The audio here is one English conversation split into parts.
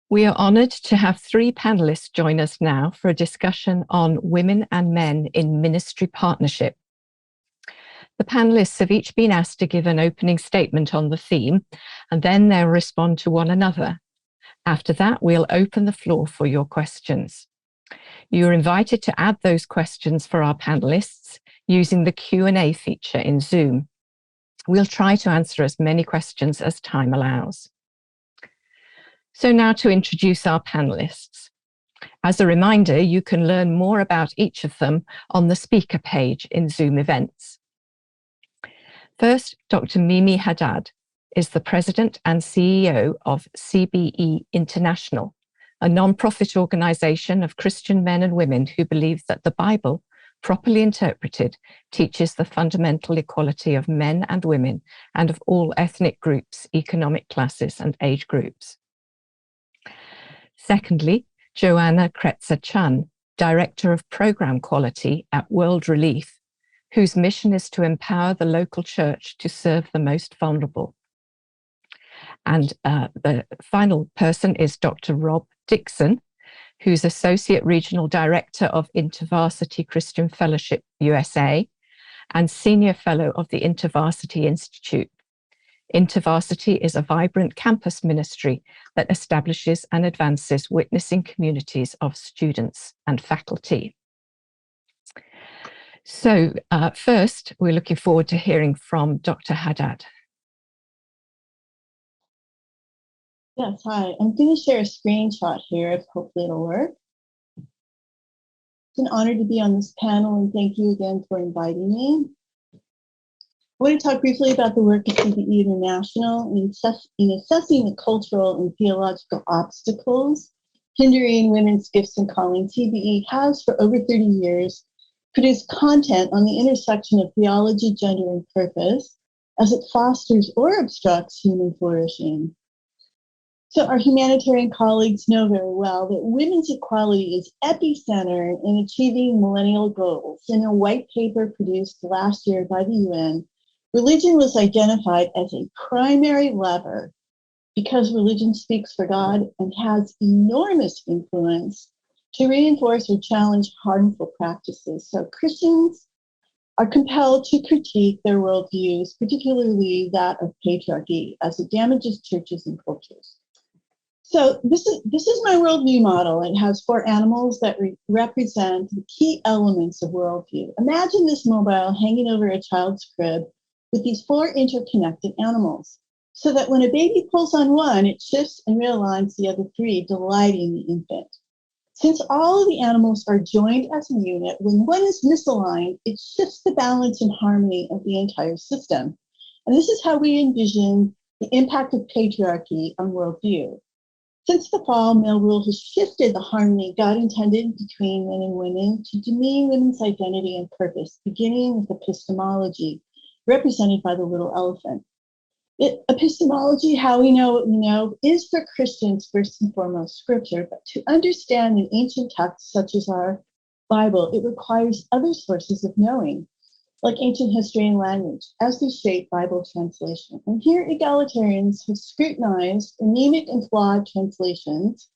We are honoured to have three panellists join us now for a discussion on women and men in ministry partnership. The panellists have each been asked to give an opening statement on the theme, and then they'll respond to one another. After that, we'll open the floor for your questions. You're invited to add those questions for our panellists using the Q&A feature in Zoom. We'll try to answer as many questions as time allows. So now to introduce our panellists. As a reminder, you can learn more about each of them on the speaker page in Zoom events. First, Dr. Mimi Haddad is the President and CEO of CBE International, a non-profit organization of Christian men and women who believe that the Bible, properly interpreted, teaches the fundamental equality of men and women and of all ethnic groups, economic classes, and age groups. Secondly, Joanna Kretzer Chun, Director of Program Quality at World Relief, whose mission is to empower the local church to serve the most vulnerable. And the final person is Dr. Rob Dixon, who's Associate Regional Director of InterVarsity Christian Fellowship, USA, and Senior Fellow of the InterVarsity Institute. InterVarsity is a vibrant campus ministry that establishes and advances witnessing communities of students and faculty. So first, we're looking forward to hearing from Dr. Haddad. Yes, hi. I'm going to share a screenshot here. Hopefully it'll work. It's an honor to be on this panel, and thank you again for inviting me. I want to talk briefly about the work of CBE International in assessing the cultural and theological obstacles hindering women's gifts and calling. CBE has, for over 30 years, produced content on the intersection of theology, gender, and purpose as it fosters or obstructs human flourishing. So our humanitarian colleagues know very well that women's equality is epicenter in achieving millennial goals. In a white paper produced last year by the UN, religion was identified as a primary lever because religion speaks for God and has enormous influence to reinforce or challenge harmful practices. So Christians are compelled to critique their worldviews, particularly that of patriarchy, as it damages churches and cultures. So this is my worldview model. It has four animals that represent the key elements of worldview. Imagine this mobile hanging over a child's crib with these four interconnected animals, so that when a baby pulls on one, it shifts and realigns the other three, delighting the infant. Since all of the animals are joined as a unit, when one is misaligned, it shifts the balance and harmony of the entire system. And this is how we envision the impact of patriarchy on worldview. Since the fall, male rule has shifted the harmony God intended between men and women to demean women's identity and purpose, beginning with epistemology, represented by the little elephant. Epistemology, how we know what we know, is for Christians first and foremost scripture, but to understand an ancient text such as our Bible, it requires other sources of knowing, like ancient history and language, as they shape Bible translation. And here egalitarians have scrutinized anemic and flawed translations,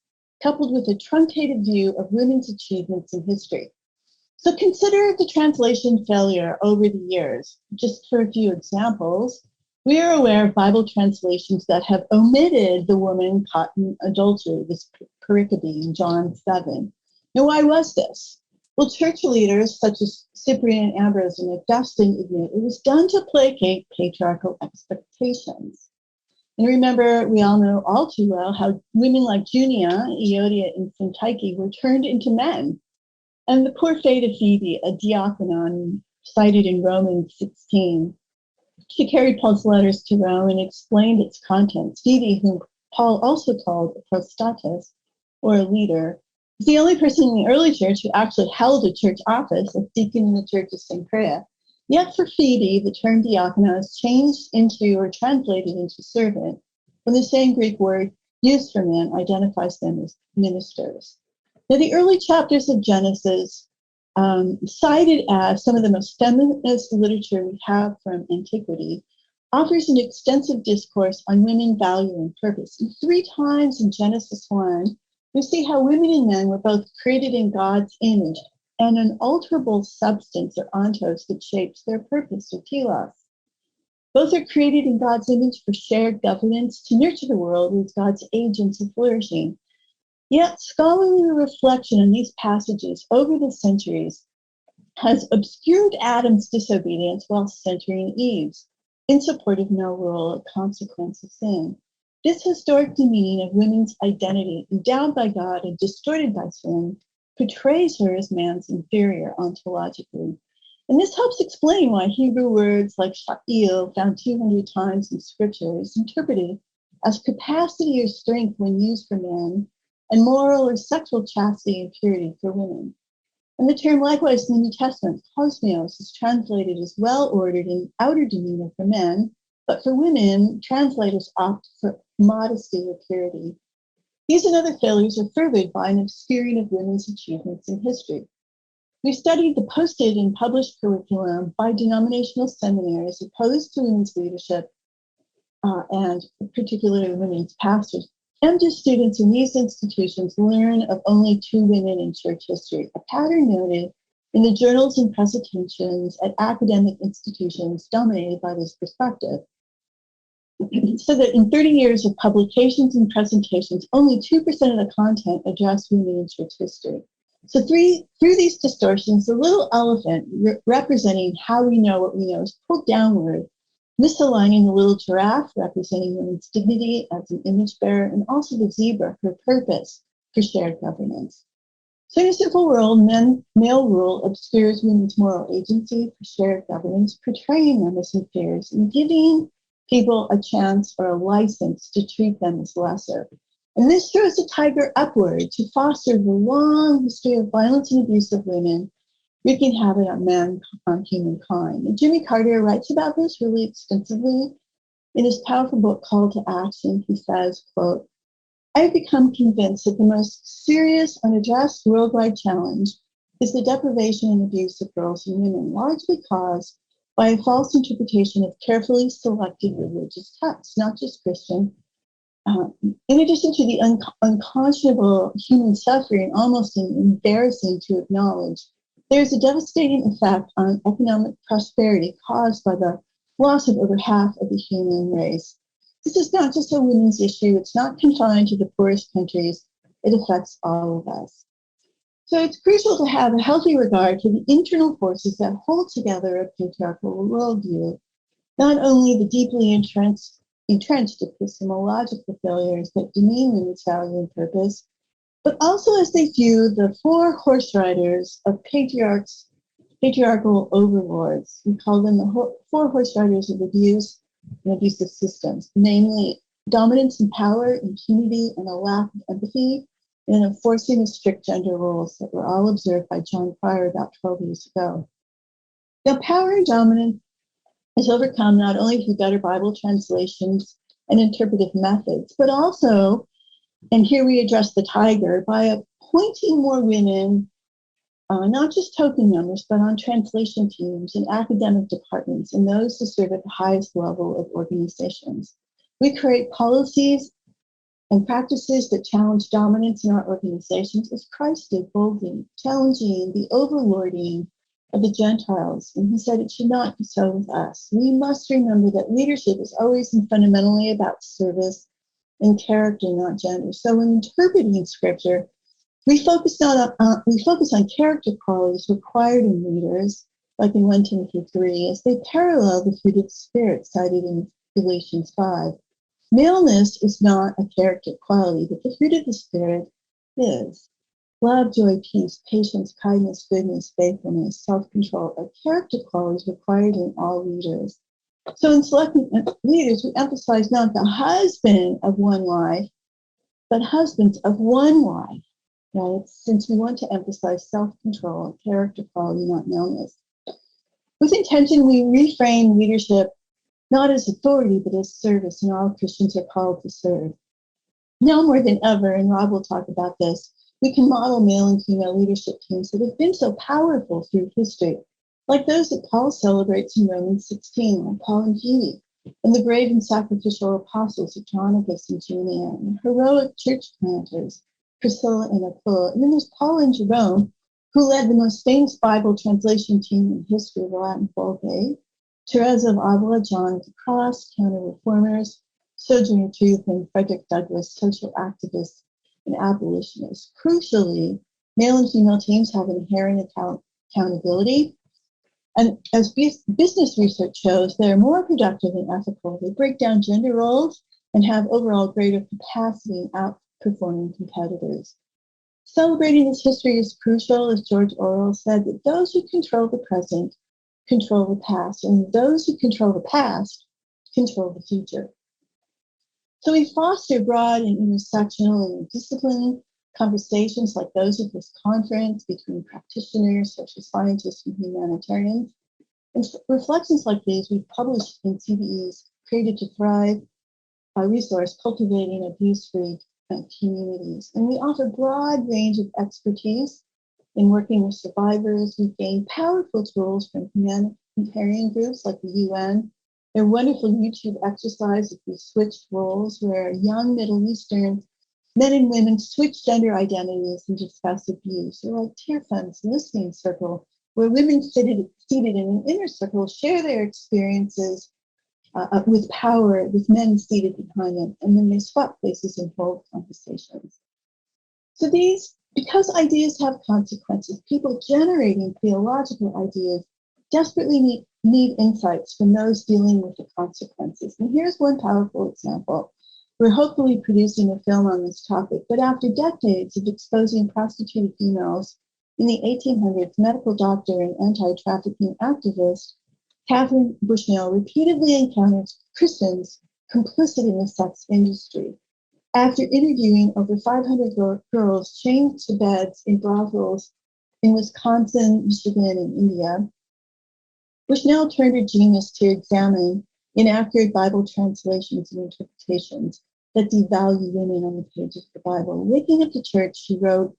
coupled with a truncated view of women's achievements in history. So consider the translation failure over the years. Just for a few examples, we are aware of Bible translations that have omitted the woman caught in adultery, this pericope in John 7. Now, why was this? Well, church leaders such as Cyprian and Ambrose and Augustine admit it was done to placate patriarchal expectations. And remember, we all know all too well how women like Junia, Euodia, and Syntyche were turned into men. And the poor fate of Phoebe, a diaconon cited in Romans 16. She carried Paul's letters to Rome and explained its contents. Phoebe, whom Paul also called a prostatus, or a leader, was the only person in the early church who actually held a church office, a deacon in the church of Cenchrea. Yet for Phoebe, the term diakonos changed into or translated into servant, when the same Greek word used for men identifies them as ministers. Now, the early chapters of Genesis, cited as some of the most feminist literature we have from antiquity, offers an extensive discourse on women, value, and purpose. And 3 times in Genesis 1, we see how women and men were both created in God's image and an alterable substance or ontos that shapes their purpose or telos. Both are created in God's image for shared governance to nurture the world as God's agents of flourishing. Yet scholarly reflection on these passages over the centuries has obscured Adam's disobedience while centering Eve's in support of no rule or consequence of sin. This historic demeaning of women's identity, endowed by God and distorted by sin, portrays her as man's inferior ontologically. And this helps explain why Hebrew words like sha'il, found 200 times in scripture, is interpreted as capacity or strength when used for men, and moral or sexual chastity and purity for women. And the term likewise in the New Testament, kosmios, is translated as well-ordered and outer demeanor for men, but for women, translators opt for modesty or purity. These and other failures are furthered by an obscuring of women's achievements in history. We studied the posted and published curriculum by denominational seminaries opposed to women's leadership and particularly women's pastors. MD students in these institutions learn of only 2 women in church history, a pattern noted in the journals and presentations at academic institutions dominated by this perspective. So that in 30 years of publications and presentations, only 2% of the content addressed women in church history. So through these distortions, the little elephant representing how we know what we know is pulled downward, misaligning the little giraffe representing women's dignity as an image bearer, and also the zebra, her purpose for shared governance. So in a simple world, male rule obscures women's moral agency for shared governance, portraying them as inferiors and giving people a chance or a license to treat them as lesser. And this throws the tiger upward to foster the long history of violence and abuse of women, wreaking havoc on humankind. And Jimmy Carter writes about this really extensively in his powerful book, Call to Action. He says, quote, "I have become convinced that the most serious, unaddressed worldwide challenge is the deprivation and abuse of girls and women, largely caused by a false interpretation of carefully selected religious texts, not just Christian. In addition to the unconscionable human suffering, almost embarrassing to acknowledge, there's a devastating effect on economic prosperity caused by the loss of over half of the human race. This is not just a women's issue. It's not confined to the poorest countries. It affects all of us. So it's crucial to have a healthy regard for the internal forces that hold together a patriarchal worldview, not only the deeply entrenched epistemological failures that demean women's value and purpose, but also as they view the 4 horse riders of patriarchal overlords. We call them the 4 horse riders of abuse and abusive systems, namely dominance and power, impunity, and a lack of empathy, and enforcing the strict gender roles that were all observed by John Pryor about 12 years ago. Now, power and dominance is overcome not only through better Bible translations and interpretive methods, but also, and here we address the tiger, by appointing more women, not just token members, but on translation teams and academic departments and those who serve at the highest level of organizations. We create policies and practices that challenge dominance in our organizations as Christ did boldly, challenging the overlording of the Gentiles. And he said it should not be so with us. We must remember that leadership is always and fundamentally about service and character, not gender. So when interpreting scripture, we focus on character qualities required in leaders, like in 1 Timothy 3, as they parallel the fruit of the Spirit cited in Galatians 5. Maleness is not a character quality, but the fruit of the Spirit is. Love, joy, peace, patience, kindness, goodness, faithfulness, self-control are character qualities required in all leaders. So in selecting leaders, we emphasize not the husband of one wife, but husbands of one wife, right? Since we want to emphasize self-control and character quality, not maleness. With intention, we reframe leadership not as authority, but as service, and all Christians are called to serve. Now more than ever, and Rob will talk about this, we can model male and female leadership teams that have been so powerful through history, like those that Paul celebrates in Romans 16, like Paul and Phoebe, and the brave and sacrificial apostles of John, and June Ann, heroic church planters, Priscilla and Aquila. And then there's Paul and Jerome, who led the most famous Bible translation team in history of the Latin Vulgate, Teresa of Avila, John of the Cross, counter-reformers, Sojourner Truth, and Frederick Douglass, social activists and abolitionists. Crucially, male and female teams have inherent accountability. And as business research shows, they're more productive and ethical. They break down gender roles and have overall greater capacity in outperforming competitors. Celebrating this history is crucial, as George Orwell said, that those who control the present control the past, and those who control the past control the future. So we foster broad and intersectional and disciplined conversations like those of this conference between practitioners, social scientists, and humanitarians. And reflections like these we've published in CBE's Created to Thrive resource, Cultivating Abuse-Free Communities. And we offer a broad range of expertise in working with survivors. We've gained powerful tools from humanitarian groups like the UN. They're wonderful YouTube exercises. We switched roles where young Middle Eastern men and women switch gender identities and discuss abuse. Or like Tirfan's listening circle, where women seated in an inner circle share their experiences with power, with men seated behind them, and then they swap places and hold conversations. So because ideas have consequences, people generating theological ideas desperately need insights from those dealing with the consequences. And here's one powerful example. We're hopefully producing a film on this topic, but after decades of exposing prostituted females, in the 1800s, medical doctor and anti-trafficking activist Catherine Bushnell repeatedly encountered Christians complicit in the sex industry. After interviewing over 500 girls chained to beds in brothels in Wisconsin, Michigan, and India, Bushnell turned her genius to examine inaccurate Bible translations and interpretations that devalue women on the pages of the Bible. Waking up to church, she wrote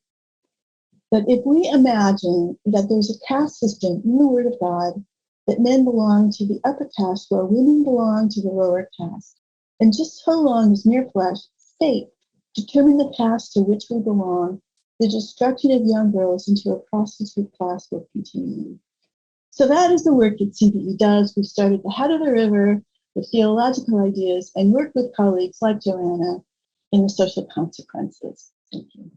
that if we imagine that there's a caste system in the Word of God, that men belong to the upper caste while women belong to the lower caste, and just so long as mere flesh, fate, determine the caste to which we belong, the destruction of young girls into a prostitute class will continue. So that is the work that CBE does. We started the head of the river with theological ideas and work with colleagues like Joanna in the social consequences. Thank you.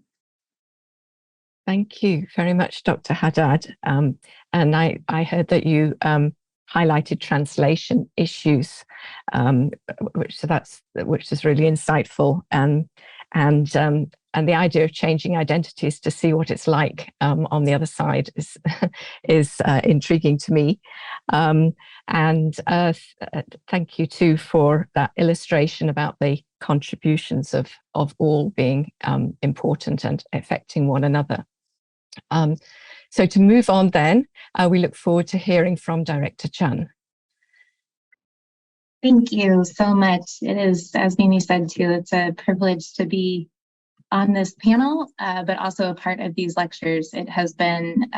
Thank you very much, Dr. Haddad. And I heard that you highlighted translation issues, which is really insightful, and the idea of changing identities to see what it's like on the other side is intriguing to me. Thank you too for that illustration about the contributions of all being important and affecting one another. So to move on then, we look forward to hearing from Director Chun. Thank you so much. It is, as Mimi said too, it's a privilege to be on this panel, but also a part of these lectures. It has been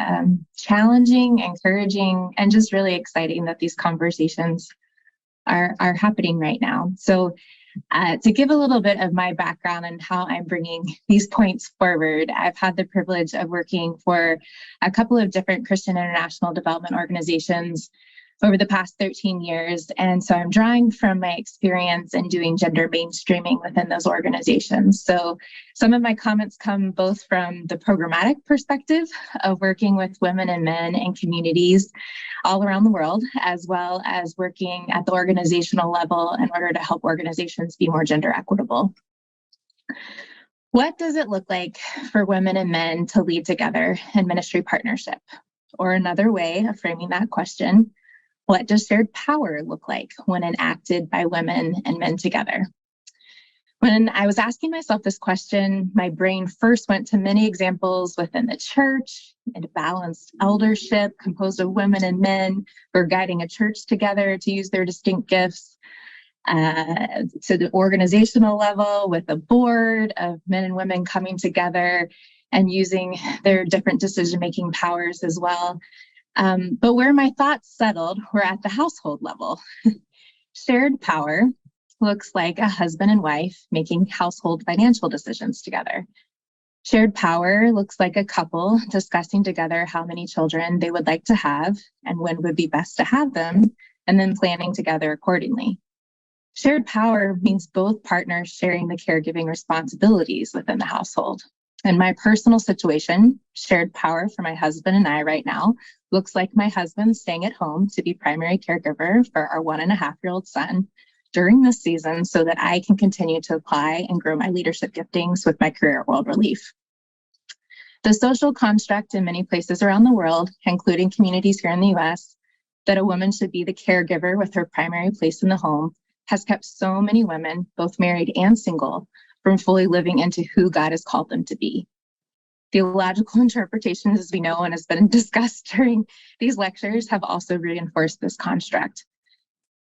challenging, encouraging, and just really exciting that these conversations are happening right now. So to give a little bit of my background and how I'm bringing these points forward, I've had the privilege of working for a couple of different Christian international development organizations over the past 13 years. And so I'm drawing from my experience in doing gender mainstreaming within those organizations. So some of my comments come both from the programmatic perspective of working with women and men in communities all around the world, as well as working at the organizational level in order to help organizations be more gender equitable. What does it look like for women and men to lead together in ministry partnership? Or another way of framing that question, what does shared power look like when enacted by women and men together? When I was asking myself this question, my brain first went to many examples within the church and balanced eldership composed of women and men who are guiding a church together to use their distinct gifts, to the organizational level with a board of men and women coming together and using their different decision-making powers as well. But where my thoughts settled were at the household level. Shared power looks like a husband and wife making household financial decisions together. Shared power looks like a couple discussing together how many children they would like to have and when would be best to have them, and then planning together accordingly. Shared power means both partners sharing the caregiving responsibilities within the household. In my personal situation, shared power for my husband and I right now looks like my husband staying at home to be primary caregiver for our 1.5-year-old son during this season so that I can continue to apply and grow my leadership giftings with my career at World Relief. The social construct in many places around the world, including communities here in the US, that a woman should be the caregiver with her primary place in the home has kept so many women, both married and single, from fully living into who God has called them to be. Theological interpretations, as we know and has been discussed during these lectures, have also reinforced this construct.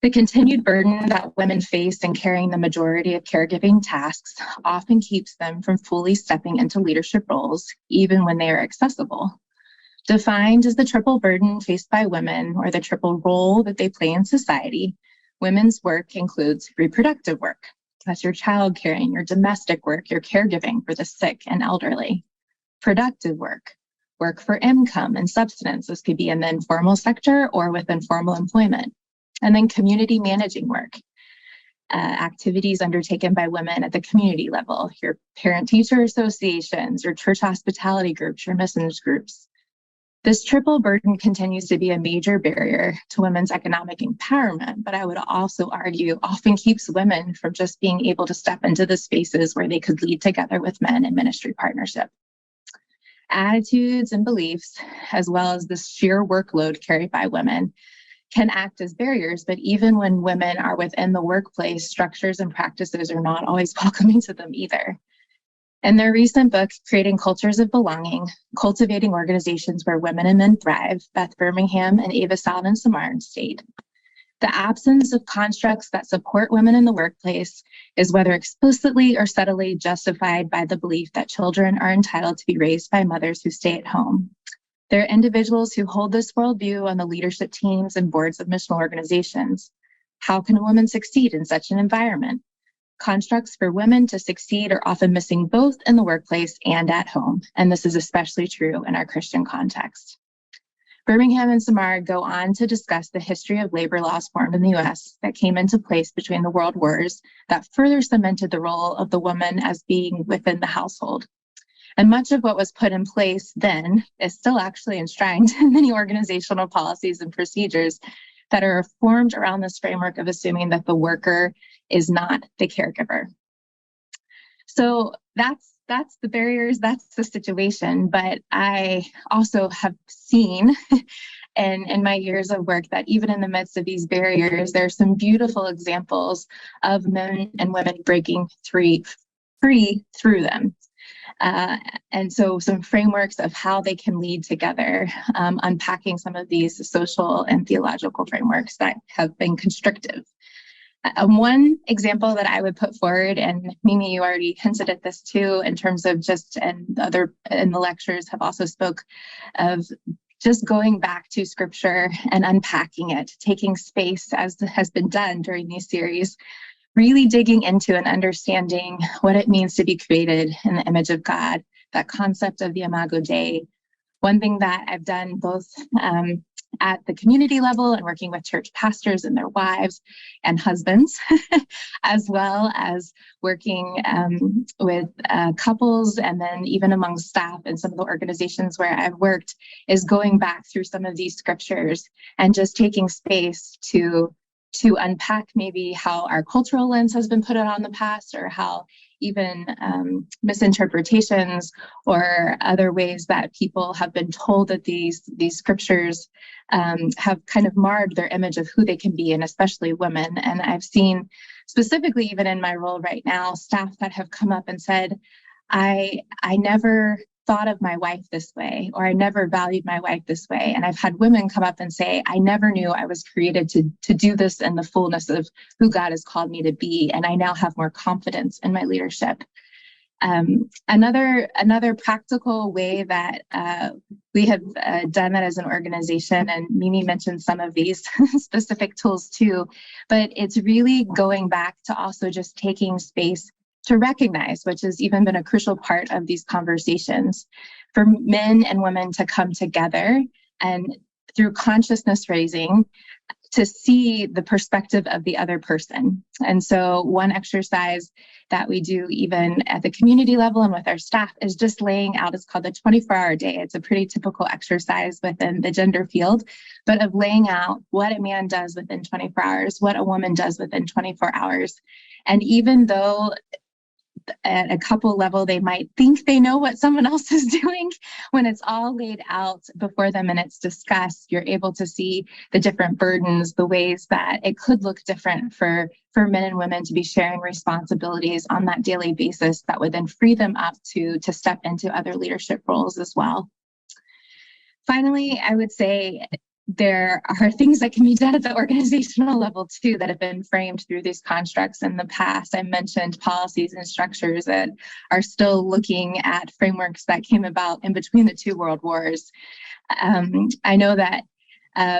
The continued burden that women face in carrying the majority of caregiving tasks often keeps them from fully stepping into leadership roles, even when they are accessible. Defined as the triple burden faced by women, or the triple role that they play in society, women's work includes reproductive work. That's your child caring, your domestic work, your caregiving for the sick and elderly. Productive work, work for income and subsistence. This could be in the informal sector or within formal employment. And then community managing work, activities undertaken by women at the community level, your parent-teacher associations, your church hospitality groups, your missions groups. This triple burden continues to be a major barrier to women's economic empowerment, but I would also argue often keeps women from just being able to step into the spaces where they could lead together with men in ministry partnership. Attitudes and beliefs, as well as the sheer workload carried by women, can act as barriers, but even when women are within the workplace, structures and practices are not always welcoming to them either. In their recent book, Creating Cultures of Belonging, Cultivating Organizations Where Women and Men Thrive, Beth Birmingham and Ava Salden Samar state, the absence of constructs that support women in the workplace is whether explicitly or subtly justified by the belief that children are entitled to be raised by mothers who stay at home. There are individuals who hold this worldview on the leadership teams and boards of missional organizations. How can a woman succeed in such an environment? Constructs for women to succeed are often missing both in the workplace and at home, and this is especially true in our Christian context. Birmingham and Samar go on to discuss the history of labor laws formed in the US that came into place between the world wars that further cemented the role of the woman as being within the household. And much of what was put in place then is still actually enshrined in many organizational policies and procedures that are formed around this framework of assuming that the worker is not the caregiver. So that's the barriers, that's the situation. But I also have seen in my years of work that even in the midst of these barriers, there are some beautiful examples of men and women breaking free through them. And so some frameworks of how they can lead together, unpacking some of these social and theological frameworks that have been constrictive. One example that I would put forward, and Mimi, you already hinted at this too, in terms of just, and other in the lectures have also spoke of just going back to scripture and unpacking it, taking space as has been done during these series, really digging into and understanding what it means to be created in the image of God, that concept of the Imago Dei. One thing that I've done both at the community level and working with church pastors and their wives and husbands, as well as working with couples and then even among staff in some of the organizations where I've worked, is going back through some of these scriptures and just taking space to unpack maybe how our cultural lens has been put on in the past, or how even misinterpretations or other ways that people have been told that these scriptures have kind of marred their image of who they can be, and especially women. And I've seen specifically, even in my role right now, staff that have come up and said, I never thought of my wife this way, or I never valued my wife this way. And I've had women come up and say, I never knew I was created to do this in the fullness of who God has called me to be. And I now have more confidence in my leadership. Another practical way that we have done that as an organization, and Mimi mentioned some of these specific tools too, but it's really going back to also just taking space to recognize, which has even been a crucial part of these conversations, for men and women to come together and through consciousness raising to see the perspective of the other person. And so one exercise that we do even at the community level and with our staff is just laying out, it's called the 24-hour day. It's a pretty typical exercise within the gender field, but of laying out what a man does within 24 hours, what a woman does within 24 hours. And even though at a couple level, they might think they know what someone else is doing, when it's all laid out before them and it's discussed, you're able to see the different burdens, the ways that it could look different for men and women to be sharing responsibilities on that daily basis that would then free them up to step into other leadership roles as well. Finally, I would say there are things that can be done at the organizational level too that have been framed through these constructs in the past. I mentioned policies and structures that are still looking at frameworks that came about in between the two world wars. I know that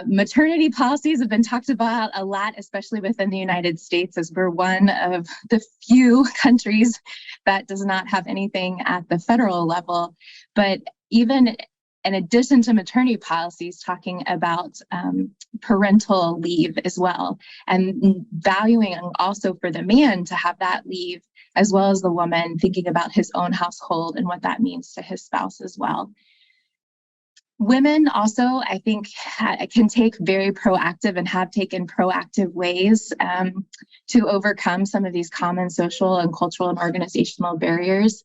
maternity policies have been talked about a lot, especially within the United States, as we're one of the few countries that does not have anything at the federal level. But even in addition to maternity policies, talking about parental leave as well, and valuing also for the man to have that leave, as well as the woman thinking about his own household and what that means to his spouse as well. Women also, I think, can take very proactive and have taken proactive ways to overcome some of these common social and cultural and organizational barriers.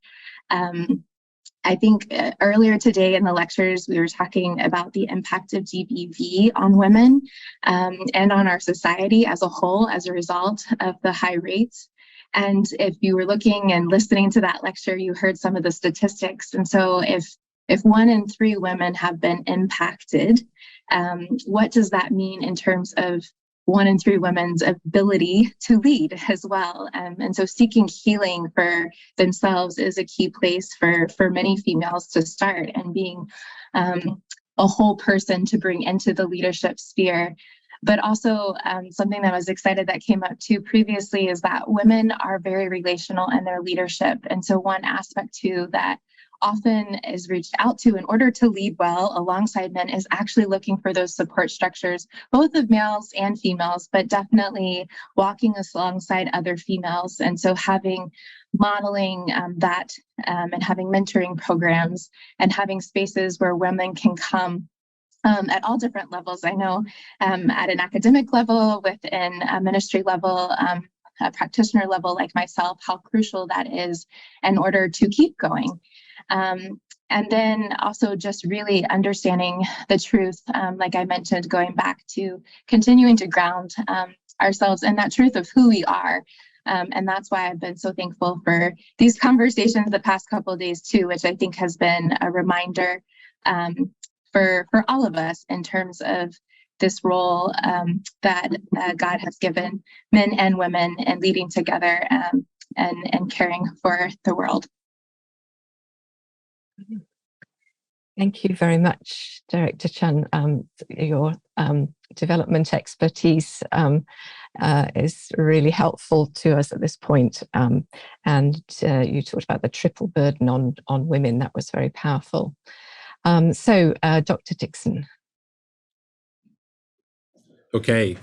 I think earlier today in the lectures, we were talking about the impact of GBV on women and on our society as a whole as a result of the high rates. And if you were looking and listening to that lecture, you heard some of the statistics. And so if 1 in 3 women have been impacted, what does that mean in terms of 1 in 3 women's ability to lead as well? And so seeking healing for themselves is a key place for many females to start, and being a whole person to bring into the leadership sphere. But also something that I was excited that came up too previously is that women are very relational in their leadership. And so one aspect too that often is reached out to in order to lead well alongside men is actually looking for those support structures, both of males and females, but definitely walking alongside other females. And so modeling that and having mentoring programs and having spaces where women can come at all different levels. I know at an academic level, within a ministry level, a practitioner level like myself, how crucial that is in order to keep going. And then also just really understanding the truth, like I mentioned, going back to continuing to ground ourselves in that truth of who we are. And that's why I've been so thankful for these conversations the past couple of days too, which I think has been a reminder for all of us in terms of this role that God has given men and women and leading together and caring for the world. Thank you very much, Director Chun. Your development expertise is really helpful to us at this point. And you talked about the triple burden on women. That was very powerful. So, Dr. Dixon. Okay.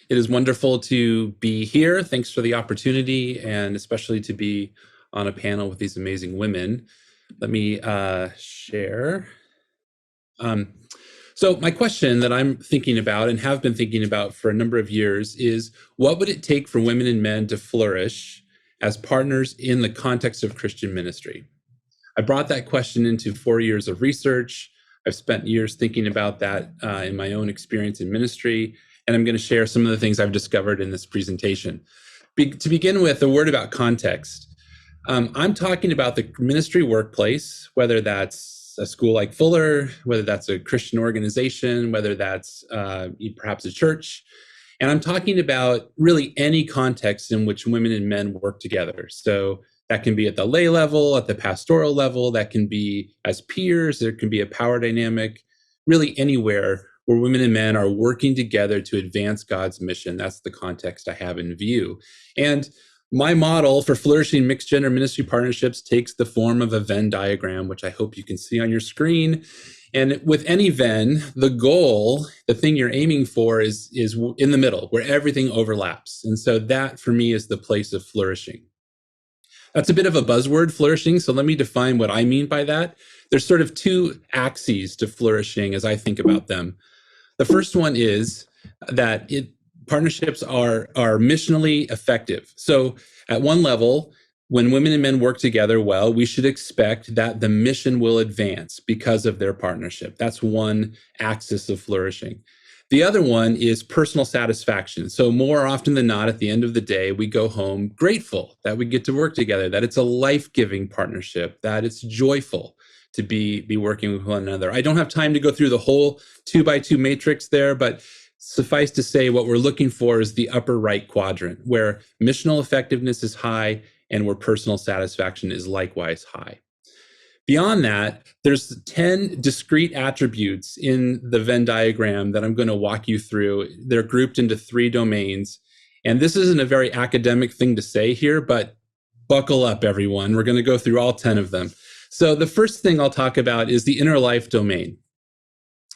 It is wonderful to be here. Thanks for the opportunity, and especially to be on a panel with these amazing women. Let me share. So my question that I'm thinking about and have been thinking about for a number of years is, what would it take for women and men to flourish as partners in the context of Christian ministry? I brought that question into 4 years of research. I've spent years thinking about that in my own experience in ministry, and I'm going to share some of the things I've discovered in this presentation. To begin with, a word about context. I'm talking about the ministry workplace, whether that's a school like Fuller, whether that's a Christian organization, whether that's perhaps a church. And I'm talking about really any context in which women and men work together. So That can be at the lay level, at the pastoral level, that can be as peers, there can be a power dynamic, really anywhere where women and men are working together to advance God's mission. That's the context I have in view. And my model for flourishing mixed gender ministry partnerships takes the form of a Venn diagram, which I hope you can see on your screen. And with any Venn, the goal, the thing you're aiming for is in the middle, where everything overlaps. And so that, for me, is the place of flourishing. That's a bit of a buzzword, flourishing. So let me define what I mean by that. There's sort of two axes to flourishing as I think about them. The first one is that partnerships are missionally effective. So at one level, when women and men work together well, we should expect that the mission will advance because of their partnership. That's one axis of flourishing. The other one is personal satisfaction. So more often than not, at the end of the day, we go home grateful that we get to work together, that it's a life-giving partnership, that it's joyful to be working with one another. I don't have time to go through the whole 2x2 matrix there, but suffice to say, what we're looking for is the upper right quadrant, where missional effectiveness is high and where personal satisfaction is likewise high. Beyond that, there's 10 discrete attributes in the Venn diagram that I'm going to walk you through. They're grouped into 3 domains. And this isn't a very academic thing to say here, but buckle up, everyone. We're going to go through all 10 of them. So the first thing I'll talk about is the inner life domain.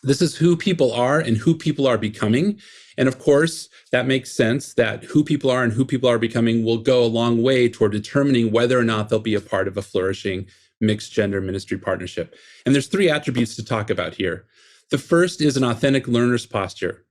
This is who people are and who people are becoming. And of course, that makes sense that who people are and who people are becoming will go a long way toward determining whether or not they'll be a part of a flourishing mixed gender ministry partnership. And there's 3 attributes to talk about here. The first is an authentic learner's posture,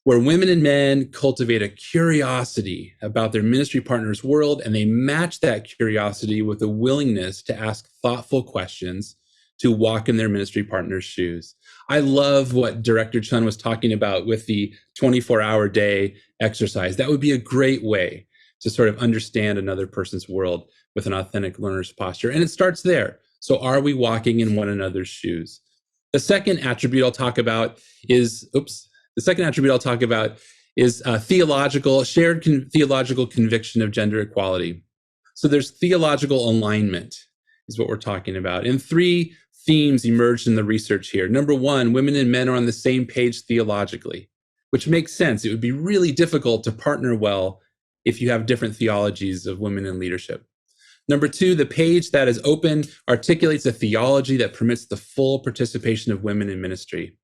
where women and men cultivate a curiosity about their ministry partner's world, and they match that curiosity with a willingness to ask thoughtful questions to walk in their ministry partner's shoes. I love what Director Chun was talking about with the 24-hour day exercise. That would be a great way to sort of understand another person's world with an authentic learner's posture. And it starts there. So are we walking in one another's shoes? The second attribute I'll talk about is, shared theological conviction of gender equality. So there's theological alignment is what we're talking about. And 3 themes emerged in the research here. Number 1, women and men are on the same page theologically, which makes sense. It would be really difficult to partner well if you have different theologies of women in leadership. Number 2, the page that is open articulates a theology that permits the full participation of women in ministry.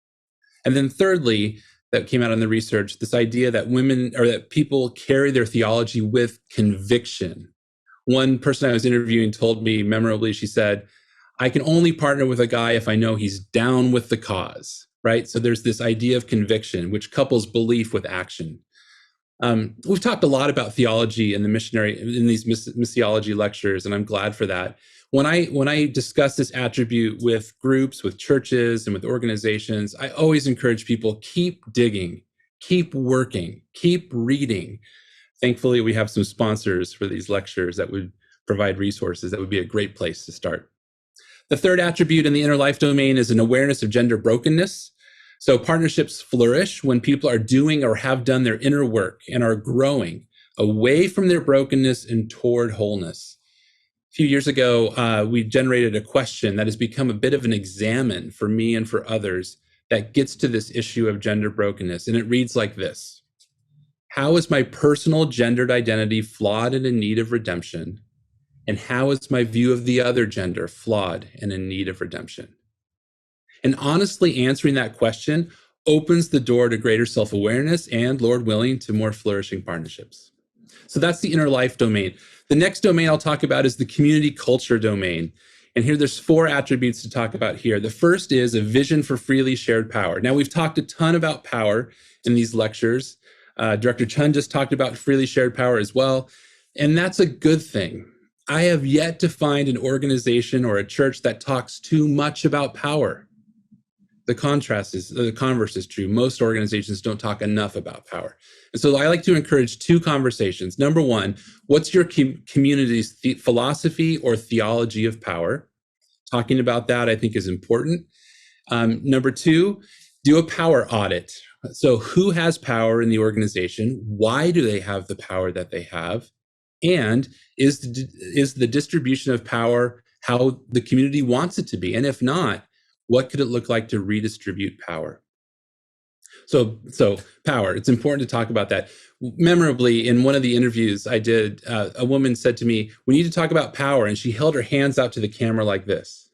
And then thirdly, that came out in the research, this idea that that people carry their theology with conviction. One person I was interviewing told me memorably, she said, I can only partner with a guy if I know he's down with the cause, right? So there's this idea of conviction, which couples belief with action. We've talked a lot about theology in these missiology lectures, and I'm glad for that. When I discuss this attribute with groups, with churches, and with organizations, I always encourage people, keep digging, keep working, keep reading. Thankfully, we have some sponsors for these lectures that would provide resources. That would be a great place to start. The third attribute in the inner life domain is an awareness of gender brokenness. So partnerships flourish when people are doing or have done their inner work and are growing away from their brokenness and toward wholeness. A few years ago, we generated a question that has become a bit of an examen for me and for others that gets to this issue of gender brokenness. And it reads like this: how is my personal gendered identity flawed and in need of redemption? And how is my view of the other gender flawed and in need of redemption? And honestly answering that question opens the door to greater self-awareness and, Lord willing, to more flourishing partnerships. So that's the inner life domain. The next domain I'll talk about is the community culture domain. And here there's 4 attributes to talk about here. The first is a vision for freely shared power. Now, we've talked a ton about power in these lectures. Director Chun just talked about freely shared power as well. And that's a good thing. I have yet to find an organization or a church that talks too much about power. The converse is true. Most organizations don't talk enough about power. And so I like to encourage 2 conversations. Number 1, what's your community's philosophy or theology of power? Talking about that, I think, is important. Number 2, do a power audit. So who has power in the organization? Why do they have the power that they have? And is the distribution of power how the community wants it to be? And if not, what could it look like to redistribute power? So power, it's important to talk about that. Memorably, in one of the interviews I did, a woman said to me, "We need to talk about power." And she held her hands out to the camera like this.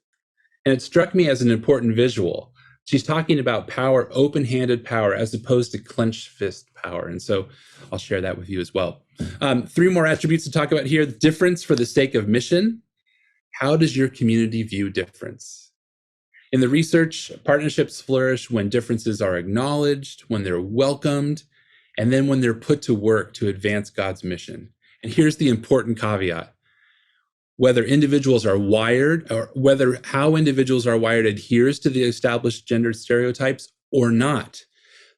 And it struck me as an important visual. She's talking about power, open-handed power, as opposed to clenched fist power. And so I'll share that with you as well. 3 more attributes to talk about here. Difference for the sake of mission. How does your community view difference? In the research, partnerships flourish when differences are acknowledged, when they're welcomed, and then when they're put to work to advance God's mission. And here's the important caveat. Whether individuals are wired, or whether how individuals are wired adheres to the established gender stereotypes or not.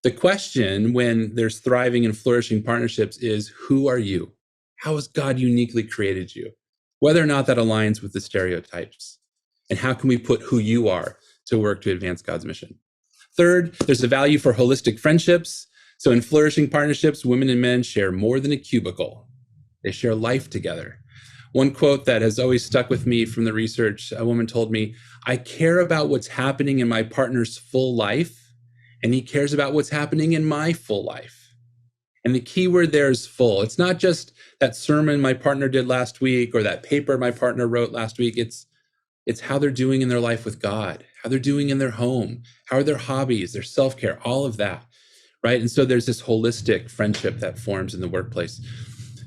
The question when there's thriving and flourishing partnerships is, who are you? How has God uniquely created you? Whether or not that aligns with the stereotypes. And how can we put who you are to work to advance God's mission? Third, there's a value for holistic friendships. So in flourishing partnerships, women and men share more than a cubicle. They share life together. One quote that has always stuck with me from the research, a woman told me, "I care about what's happening in my partner's full life, and he cares about what's happening in my full life." And the key word there is full. It's not just that sermon my partner did last week or that paper my partner wrote last week. It's how they're doing in their life with God, how they're doing in their home, how are their hobbies, their self-care, all of that, right? And so there's this holistic friendship that forms in the workplace.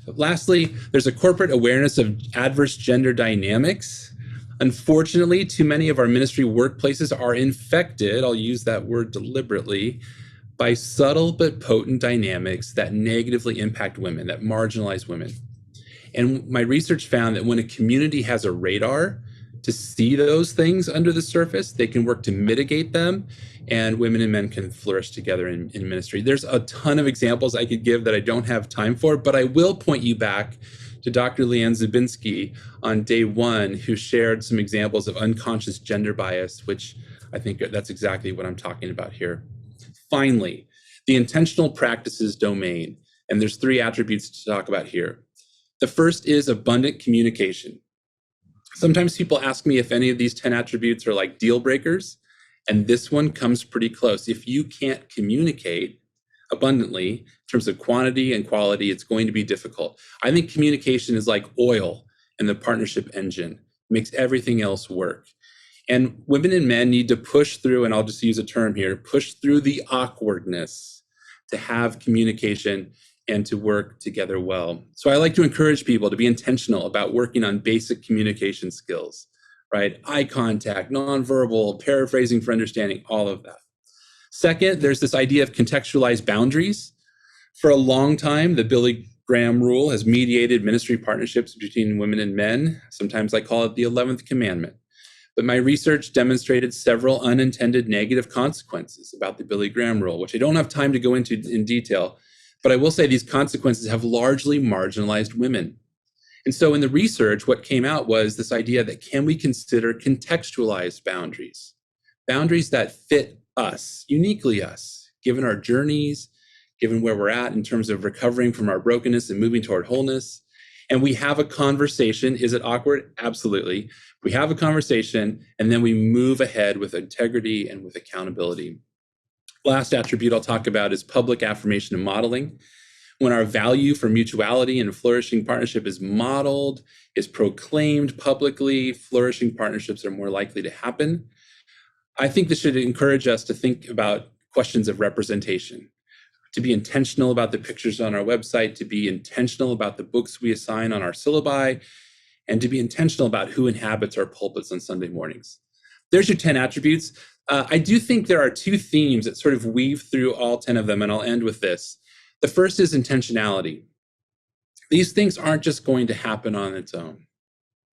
Lastly, there's a corporate awareness of adverse gender dynamics. Unfortunately, too many of our ministry workplaces are infected, I'll use that word deliberately, by subtle but potent dynamics that negatively impact women, that marginalize women. And my research found that when a community has a radar to see those things under the surface, they can work to mitigate them, and women and men can flourish together in ministry. There's a ton of examples I could give that I don't have time for, but I will point you back to Dr. Leanne Zabinski on day 1, who shared some examples of unconscious gender bias, which I think that's exactly what I'm talking about here. Finally, the intentional practices domain, and there's 3 attributes to talk about here. The first is abundant communication. Sometimes people ask me if any of these 10 attributes are like deal breakers, and this one comes pretty close. If you can't communicate abundantly in terms of quantity and quality, it's going to be difficult. I think communication is like oil in the partnership engine. It makes everything else work. And women and men need to push through, and I'll just use a term here, push through the awkwardness to have communication and to work together well. So I like to encourage people to be intentional about working on basic communication skills, right? Eye contact, nonverbal, paraphrasing for understanding, all of that. Second, there's this idea of contextualized boundaries. For a long time, the Billy Graham rule has mediated ministry partnerships between women and men. Sometimes I call it the 11th commandment. But my research demonstrated several unintended negative consequences about the Billy Graham rule, which I don't have time to go into in detail. But I will say these consequences have largely marginalized women. And so in the research, what came out was this idea that can we consider contextualized boundaries? Boundaries that fit us, uniquely us, given our journeys, given where we're at in terms of recovering from our brokenness and moving toward wholeness. And we have a conversation. Is it awkward? Absolutely. We have a conversation, and then we move ahead with integrity and with accountability. Last attribute I'll talk about is public affirmation and modeling. When our value for mutuality and a flourishing partnership is modeled, is proclaimed publicly, flourishing partnerships are more likely to happen. I think this should encourage us to think about questions of representation, to be intentional about the pictures on our website, to be intentional about the books we assign on our syllabi, and to be intentional about who inhabits our pulpits on Sunday mornings. There's your 10 attributes. I do think there are 2 themes that sort of weave through all 10 of them, and I'll end with this. The first is intentionality. These things aren't just going to happen on its own.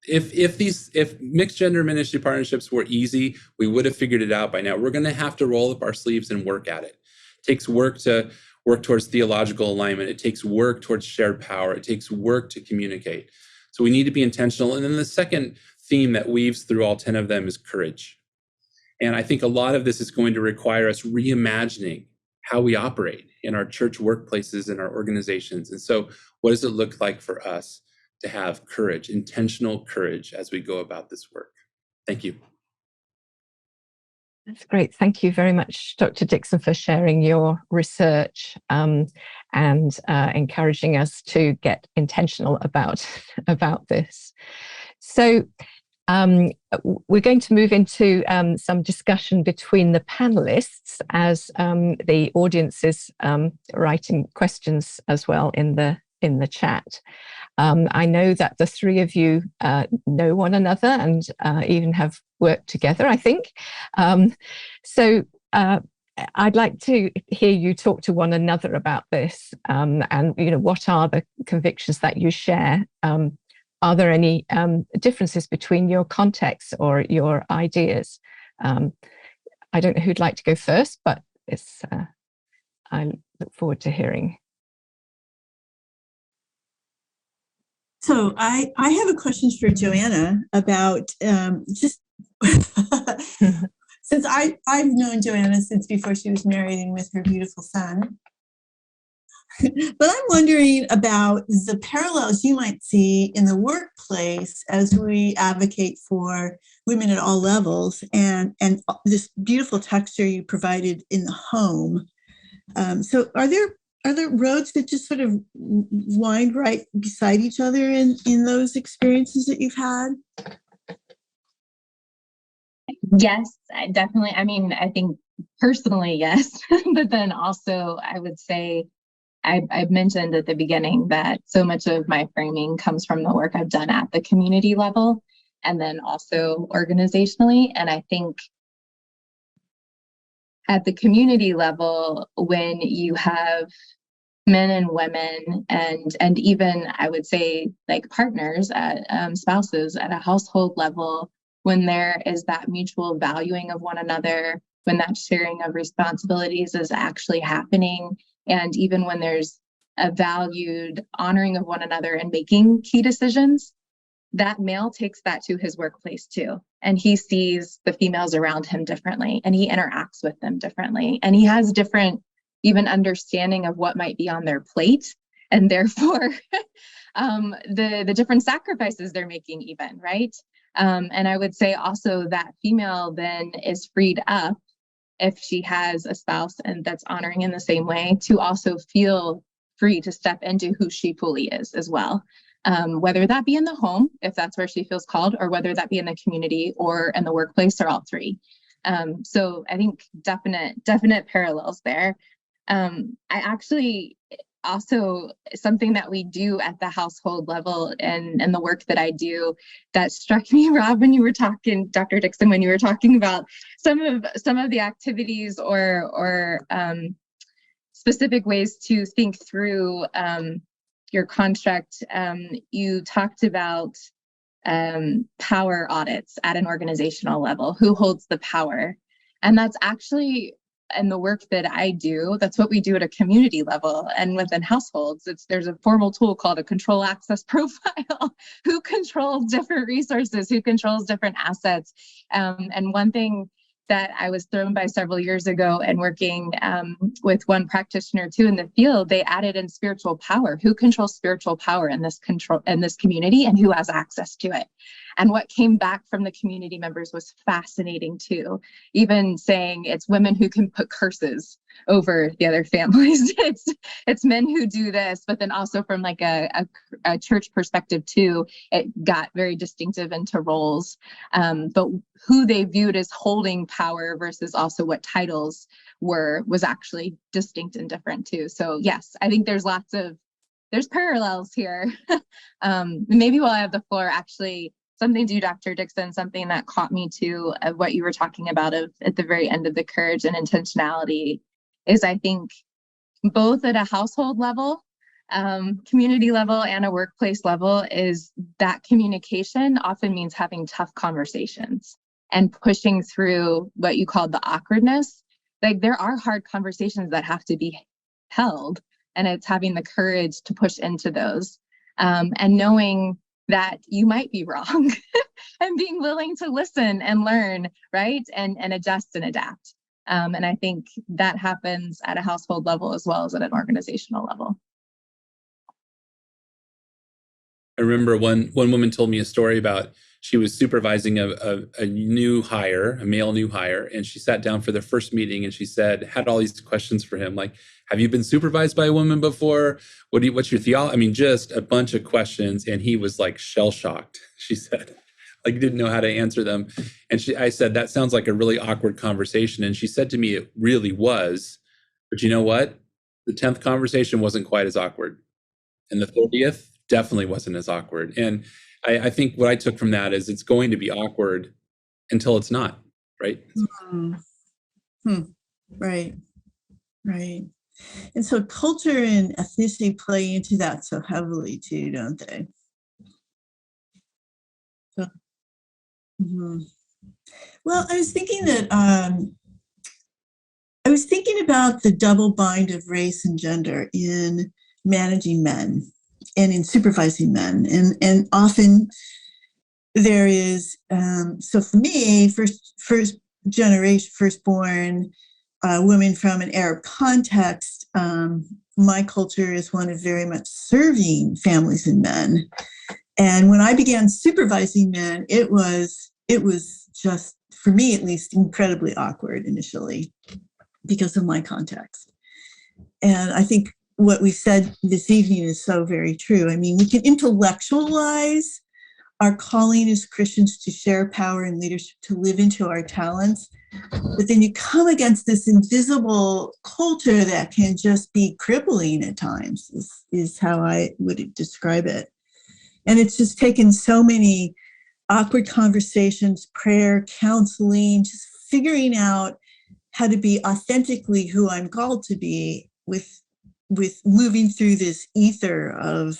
If mixed gender ministry partnerships were easy, we would have figured it out by now. We're going to have to roll up our sleeves and work at it. It takes work to work towards theological alignment. It takes work towards shared power. It takes work to communicate. So we need to be intentional. And then the second theme that weaves through all 10 of them is courage. And I think a lot of this is going to require us reimagining how we operate in our church workplaces and our organizations. And so what does it look like for us to have courage, intentional courage, as we go about this work. Thank you. That's great. Thank you very much, Dr. Dixon, for sharing your research and encouraging us to get intentional about this. So we're going to move into some discussion between the panelists as the audience is writing questions as well in the chat. I know that the three of you know one another and even have worked together, I think. So I'd like to hear you talk to one another about this and, what are the convictions that you share? Are there any differences between your contexts or your ideas? I don't know who'd like to go first, but I look forward to hearing. So I have a question for Joanna about just since I've known Joanna since before she was married and with her beautiful son. But I'm wondering about the parallels you might see in the workplace as we advocate for women at all levels and this beautiful texture you provided in the home. So are there roads that just sort of wind right beside each other in those experiences that you've had? Yes, definitely. I mean, I think personally, yes, but then also I would say I've mentioned at the beginning that so much of my framing comes from the work I've done at the community level and then also organizationally. And I think at the community level, when you have men and women and even I would say like partners, spouses at a household level, when there is that mutual valuing of one another, when that sharing of responsibilities is actually happening, and even when there's a valued honoring of one another and making key decisions, that male takes that to his workplace too. And he sees the females around him differently and he interacts with them differently. And he has different even understanding of what might be on their plate and therefore the different sacrifices they're making even, right? And I would say also that female then is freed up if she has a spouse and that's honoring in the same way to also feel free to step into who she fully is as well. Whether that be in the home, if that's where she feels called, or whether that be in the community or in the workplace, or all three. So I think definite parallels there. I actually also, something that we do at the household level and the work that I do that struck me, Rob, when you were talking, Dr. Dixon, when you were talking about some of the activities or specific ways to think through your construct. You talked about power audits at an organizational level. Who holds the power? And that's actually, in the work that I do, that's what we do at a community level and within households. There's a formal tool called a control access profile. Who controls different resources? Who controls different assets? And one thing that I was thrown by several years ago and working with one practitioner too in the field, they added in spiritual power. Who controls spiritual power in this community and who has access to it? And what came back from the community members was fascinating too. Even saying it's women who can put curses over the other families. It's men who do this, but then also from like a church perspective too, it got very distinctive into roles. But who they viewed as holding power versus also what titles was actually distinct and different too. So yes, I think there's parallels here. Maybe while I have the floor, actually, something to you, Dr. Dixon, something that caught me too of what you were talking about at the very end of the courage and intentionality is I think both at a household level, community level, and a workplace level is that communication often means having tough conversations and pushing through what you called the awkwardness. Like there are hard conversations that have to be held, and it's having the courage to push into those and knowing that you might be wrong and being willing to listen and learn, right? And adjust and adapt. And I think that happens at a household level as well as at an organizational level. I remember one woman told me a story about she was supervising a new hire, a male new hire, and she sat down for their first meeting and she had all these questions for him, like, have you been supervised by a woman before? What's your theology? I mean, just a bunch of questions, and he was like shell-shocked, she said. Like, didn't know how to answer them. And I said, that sounds like a really awkward conversation. And she said to me, it really was. But you know what? The 10th conversation wasn't quite as awkward. And the 30th definitely wasn't as awkward. And I think what I took from that is it's going to be awkward until it's not, right? Right. And so culture and ethnicity play into that so heavily too, don't they? So, Well, I was thinking about the double bind of race and gender in managing men and in supervising men. And often there is, so for me, first generation, firstborn woman from an Arab context, my culture is one of very much serving families and men. And when I began supervising men, it was just, for me at least, incredibly awkward initially because of my context. And I think what we said this evening is so very true. I mean, we can intellectualize our calling as Christians to share power and leadership, to live into our talents. But then you come against this invisible culture that can just be crippling at times, is how I would describe it. And it's just taken so many awkward conversations, prayer, counseling, just figuring out how to be authentically who I'm called to be with moving through this ether of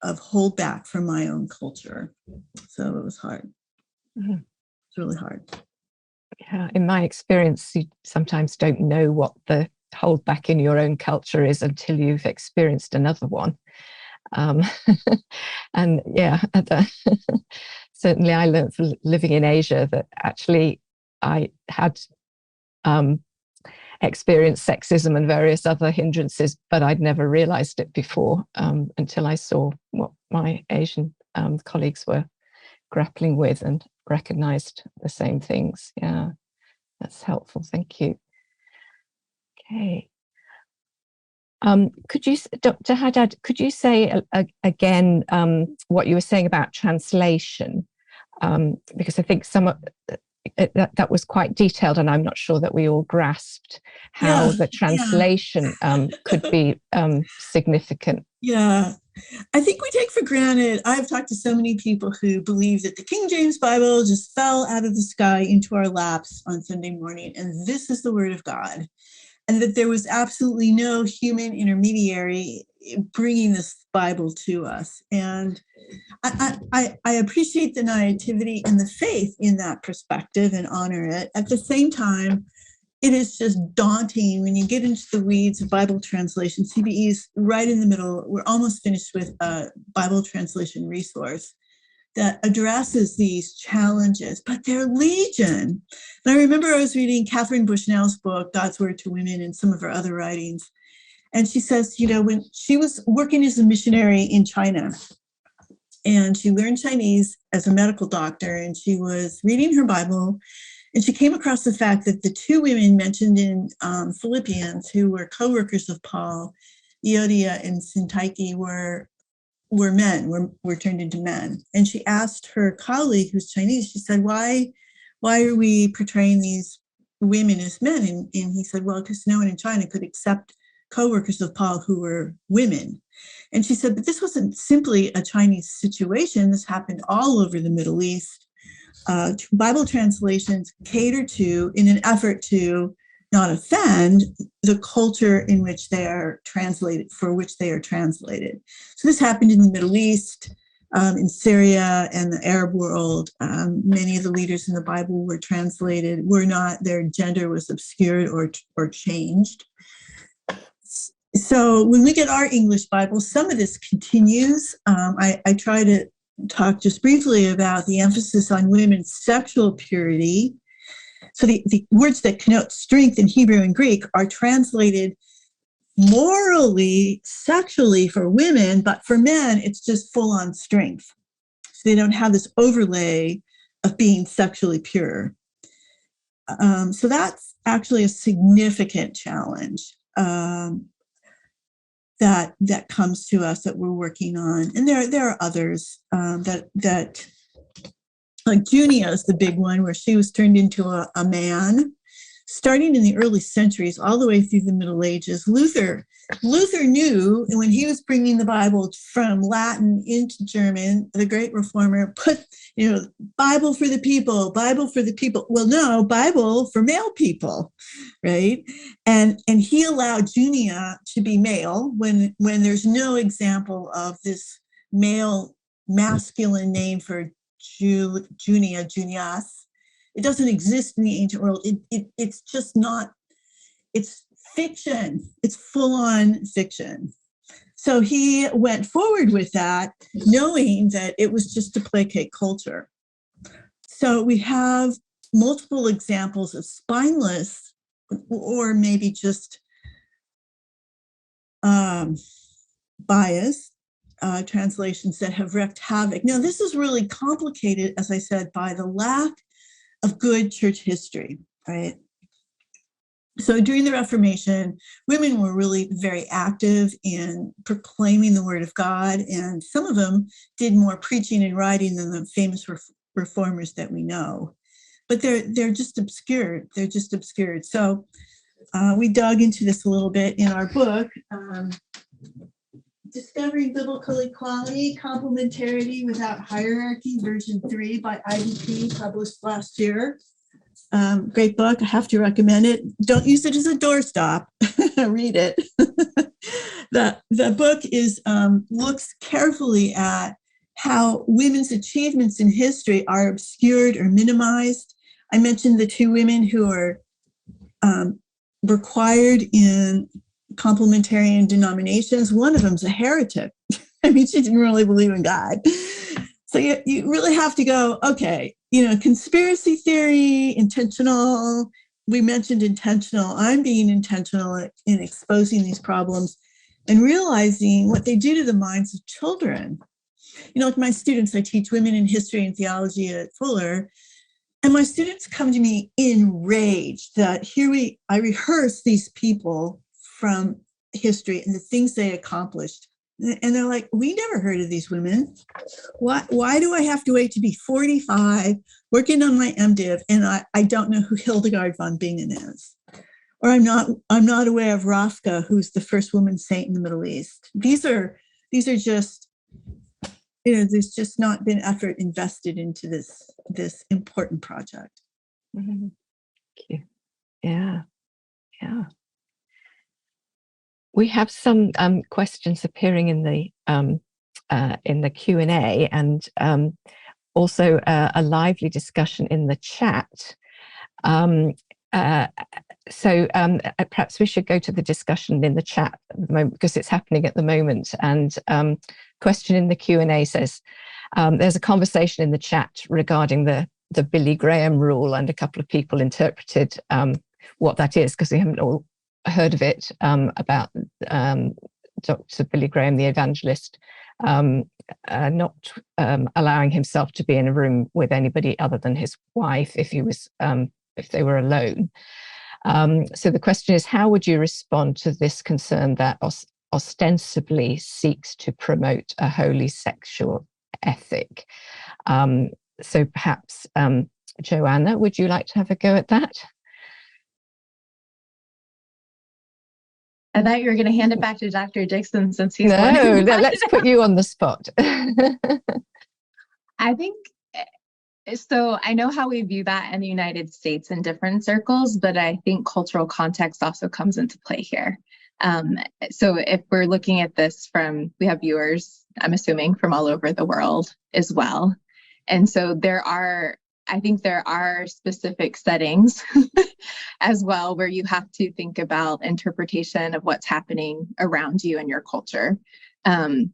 holdback from my own culture. So it was hard. It's really hard. Yeah, in my experience, you sometimes don't know what the holdback in your own culture is until you've experienced another one. And yeah, certainly I learned from living in Asia that actually I had experienced sexism and various other hindrances, but I'd never realized it before until I saw what my Asian colleagues were grappling with and recognized the same things. Yeah, that's helpful. Thank you. Okay. Could you, Dr. Haddad, could you say again what you were saying about translation? Because I think that was quite detailed, and I'm not sure that we all grasped how the translation could be significant. Yeah, I think we take for granted. I've talked to so many people who believe that the King James Bible just fell out of the sky into our laps on Sunday morning, and this is the Word of God. And that there was absolutely no human intermediary bringing this Bible to us. And I appreciate the naivety and the faith in that perspective and honor it. At the same time, it is just daunting when you get into the weeds of Bible translation. CBE is right in the middle. We're almost finished with a Bible translation resource that addresses these challenges, but they're legion. And I remember I was reading Catherine Bushnell's book, God's Word to Women, and some of her other writings. And she says, when she was working as a missionary in China, and she learned Chinese as a medical doctor, and she was reading her Bible, and she came across the fact that the two women mentioned in Philippians who were co-workers of Paul, Euodia and Syntyche, were men, were turned into men. And she asked her colleague, who's Chinese, she said, why are we portraying these women as men? And he said, well, because no one in China could accept co-workers of Paul who were women. And she said, but this wasn't simply a Chinese situation. This happened all over the Middle East. Bible translations cater to, in an effort to not offend, the culture in which they are translated, for which they are translated. So this happened in the Middle East, in Syria and the Arab world. Many of the leaders in the Bible were translated, their gender was obscured or changed. So when we get our English Bible, some of this continues. I try to talk just briefly about the emphasis on women's sexual purity. So the words that connote strength in Hebrew and Greek are translated morally, sexually for women, but for men, it's just full on strength. So they don't have this overlay of being sexually pure. So that's actually a significant challenge that comes to us that we're working on. And there are others that like Junia is the big one, where she was turned into a man. Starting in the early centuries, all the way through the Middle Ages, Luther knew when he was bringing the Bible from Latin into German, the great reformer put, Bible for the people, Bible for the people. Well, no, Bible for male people, right? And he allowed Junia to be male when there's no example of this male masculine name for Junia, Junias. It doesn't exist in the ancient world. It's just not, it's fiction. It's full on fiction. So he went forward with that, knowing that it was just to placate culture. So we have multiple examples of spineless, or maybe just biased translations that have wreaked havoc. Now, this is really complicated, as I said, by the lack of good church history, right? So during the Reformation, women were really very active in proclaiming the word of God, and some of them did more preaching and writing than the famous reformers that we know. But they're just obscured. They're just obscured. So we dug into this a little bit in our book, Discovering Biblical Equality, Complementarity Without Hierarchy, version 3 by IDP, published last year. Great book. I have to recommend it. Don't use it as a doorstop. Read it. The book looks carefully at how women's achievements in history are obscured or minimized. I mentioned the two women who are required in complementarian denominations. One of them's a heretic. I mean, she didn't really believe in God. So you really have to go, okay, conspiracy theory, intentional. We mentioned intentional. I'm being intentional in exposing these problems and realizing what they do to the minds of children. Like my students, I teach women in history and theology at Fuller, and my students come to me enraged that I rehearse these people from history and the things they accomplished. And they're like, we never heard of these women. Why do I have to wait to be 45, working on my MDiv, and I don't know who Hildegard von Bingen is? Or I'm not aware of Rafka, who's the first woman saint in the Middle East. These are just, there's just not been effort invested into this important project. Mm-hmm. Thank you. Yeah. We have some questions appearing in the Q&A, and also a lively discussion in the chat. So perhaps we should go to the discussion in the chat at the moment, because it's happening at the moment. And question in the Q&A says, there's a conversation in the chat regarding the Billy Graham rule, and a couple of people interpreted what that is, because we haven't all heard of it, about Dr. Billy Graham, the evangelist, not allowing himself to be in a room with anybody other than his wife if they were alone. So the question is, how would you respond to this concern that ostensibly seeks to promote a holy sexual ethic? So perhaps, Joanna, would you like to have a go at that? I thought you were going to hand it back to Dr. Dixon, since he's No, let's put you on the spot. I think so. I know how we view that in the United States in different circles, but I think cultural context also comes into play here. So if we're looking at this we have viewers, I'm assuming, from all over the world as well. And so I think there are specific settings as well where you have to think about interpretation of what's happening around you and your culture. And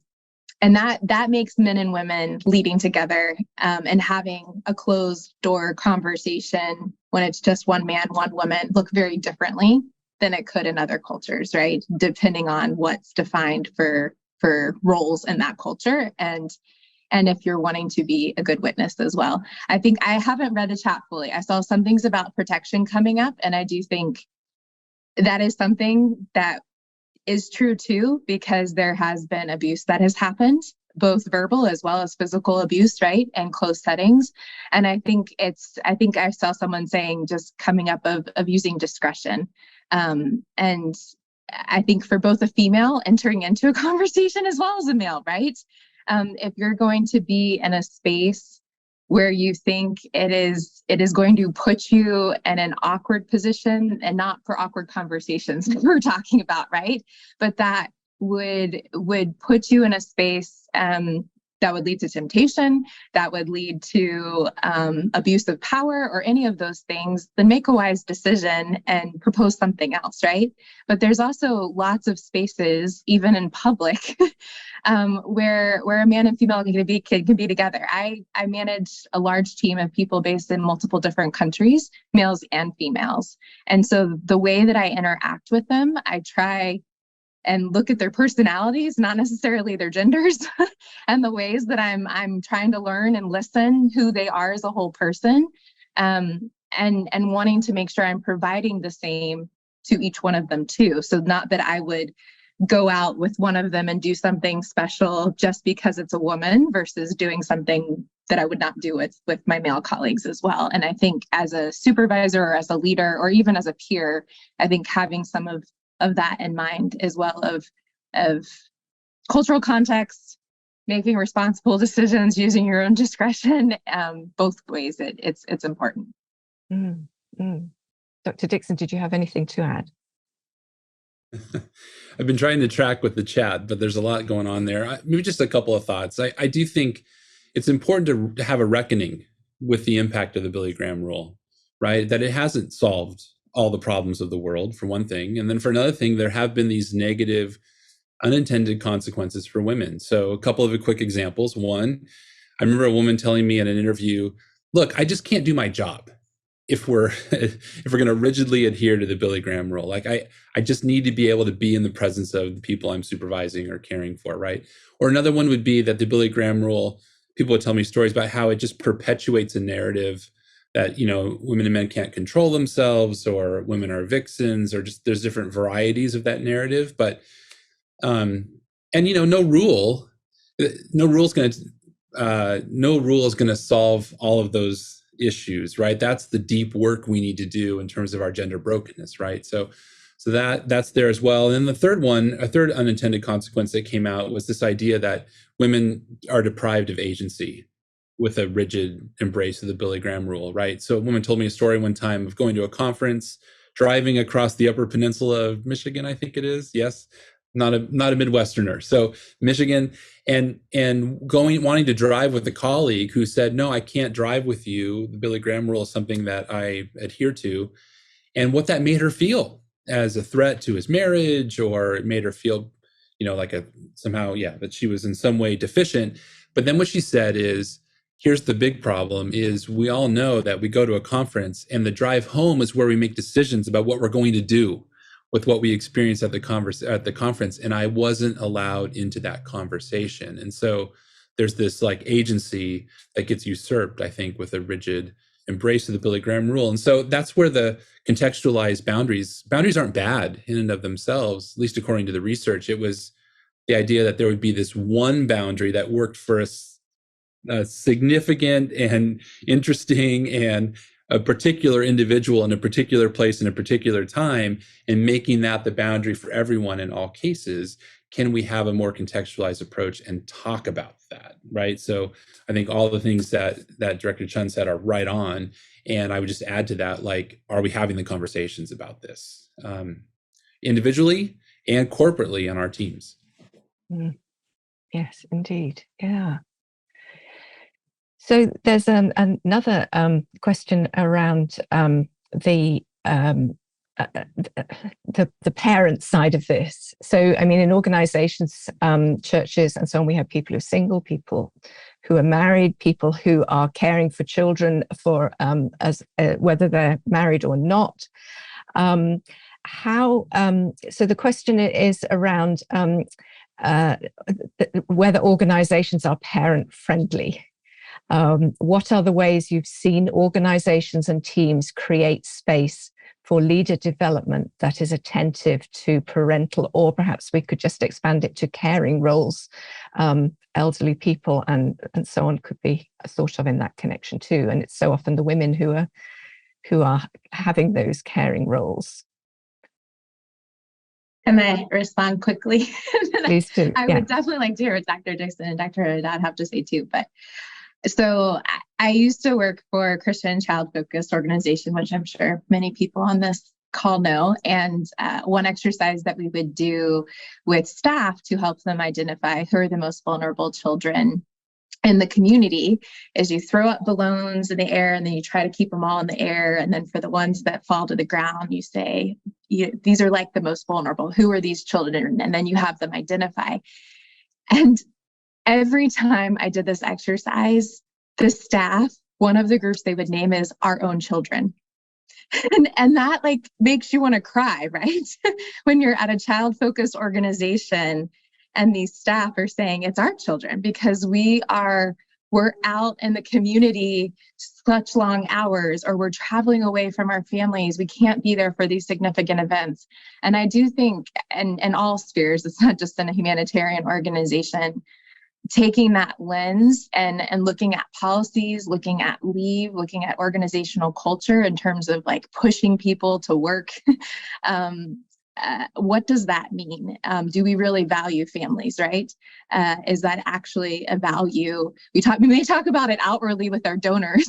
that makes men and women leading together and having a closed door conversation when it's just one man, one woman look very differently than it could in other cultures, right? Depending on what's defined for roles in that culture, and if you're wanting to be a good witness as well. I think I haven't read the chat fully. I saw some things about protection coming up, and I do think that is something that is true too, because there has been abuse that has happened, both verbal as well as physical abuse, right? And close settings. And I think I saw someone saying just coming up of using discretion. And I think for both a female entering into a conversation as well as a male, right? If you're going to be in a space where you think it is going to put you in an awkward position, and not for awkward conversations that we're talking about, right? But that would put you in a space that would lead to temptation, that would lead to abuse of power or any of those things, then make a wise decision and propose something else, right? But there's also lots of spaces, even in public, where a man and female can be together. I manage a large team of people based in multiple different countries, males and females. And so the way that I interact with them, I try and look at their personalities, not necessarily their genders, and the ways that I'm trying to learn and listen who they are as a whole person, and wanting to make sure I'm providing the same to each one of them too. So not that I would go out with one of them and do something special just because it's a woman versus doing something that I would not do with my male colleagues as well. And I think as a supervisor or as a leader or even as a peer, I think having some of that in mind as well, of cultural context, making responsible decisions, using your own discretion, both ways it's important. Dr. Dixon, did you have anything to add? I've been trying to track with the chat, but there's a lot going on there. Maybe just a couple of thoughts. I do think it's important to have a reckoning with the impact of the Billy Graham rule, right? That it hasn't solved all the problems of the world, for one thing. And then for another thing, there have been these negative unintended consequences for women. So a couple of quick examples. One, I remember a woman telling me in an interview, look, I just can't do my job if we're going to rigidly adhere to the Billy Graham rule. Like I just need to be able to be in the presence of the people I'm supervising or caring for, right? Or another one would be that the Billy Graham rule, people would tell me stories about how it just perpetuates a narrative that, women and men can't control themselves, or women are vixens, or just there's different varieties of that narrative. But, no rule is going to solve all of those issues, right? That's the deep work we need to do in terms of our gender brokenness, right? So that's there as well. And then a third unintended consequence that came out was this idea that women are deprived of agency with a rigid embrace of the Billy Graham rule, right? So a woman told me a story one time of going to a conference, driving across the Upper Peninsula of Michigan, I think it is. Yes, not a Midwesterner. So Michigan, and wanting to drive with a colleague who said, no, I can't drive with you. The Billy Graham rule is something that I adhere to. And what that made her feel as a threat to his marriage, or it made her feel, that she was in some way deficient. But then what she said is, here's the big problem is we all know that we go to a conference and the drive home is where we make decisions about what we're going to do with what we experienced at the conference. And I wasn't allowed into that conversation. And so there's this agency that gets usurped, I think, with a rigid embrace of the Billy Graham rule. And so that's where the contextualized boundaries aren't bad in and of themselves, at least according to the research. It was the idea that there would be this one boundary that worked for us, significant and interesting and a particular individual in a particular place in a particular time, and making that the boundary for everyone in all cases. Can we have a more contextualized approach and talk about that, right? So I think all the things that Director Chun said are right on. And I would just add to that, are we having the conversations about this individually and corporately on our teams? Yes, indeed. Yeah. So there's another question around the parent side of this. So, I mean, in organizations, churches, and so on, we have people who are single, people who are married, people who are caring for children for whether they're married or not. how, so the question is around whether organizations are parent friendly. What are the ways you've seen organizations and teams create space for leader development that is attentive to parental, or perhaps we could just expand it to caring roles? Elderly people and so on could be thought of in that connection too. And it's so often the women who are having those caring roles. Can I respond quickly? Please do. I would definitely like to hear what Dr. Dixon and Dr. Haddad have to say too. But so I used to work for a Christian child-focused organization, which I'm sure many people on this call know. And one exercise that we would do with staff to help them identify who are the most vulnerable children in the community is you throw up balloons in the air and then you try to keep them all in the air. And then for the ones that fall to the ground, you say, these are like the most vulnerable. Who are these children? And then you have them identify. And every time I did this exercise, the staff, one of the groups they would name is our own children. And that like makes you want to cry, right? When you're at a child-focused organization and these staff are saying it's our children because we're out in the community such long hours, or we're traveling away from our families. We can't be there for these significant events. And I do think, in all spheres, it's not just in a humanitarian organization, taking that lens and looking at policies, looking at leave, looking at organizational culture in terms of like pushing people to work. What does that mean? Do we really value families, right? Is that actually a value? We may talk about it outwardly with our donors,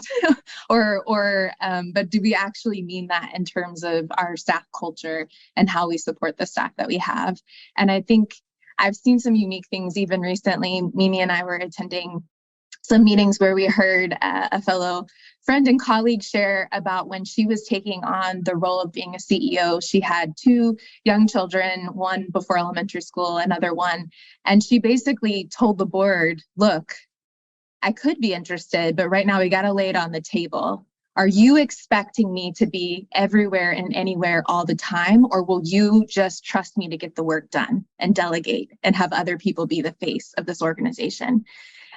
but do we actually mean that in terms of our staff culture and how we support the staff that we have? And I think I've seen some unique things even recently. Mimi and I were attending some meetings where we heard a fellow friend and colleague share about when she was taking on the role of being a CEO. She had 2 young children, one before elementary school, another one. And she basically told the board, look, I could be interested, but right now we got to lay it on the table. Are you expecting me to be everywhere and anywhere all the time, or will you just trust me to get the work done and delegate and have other people be the face of this organization?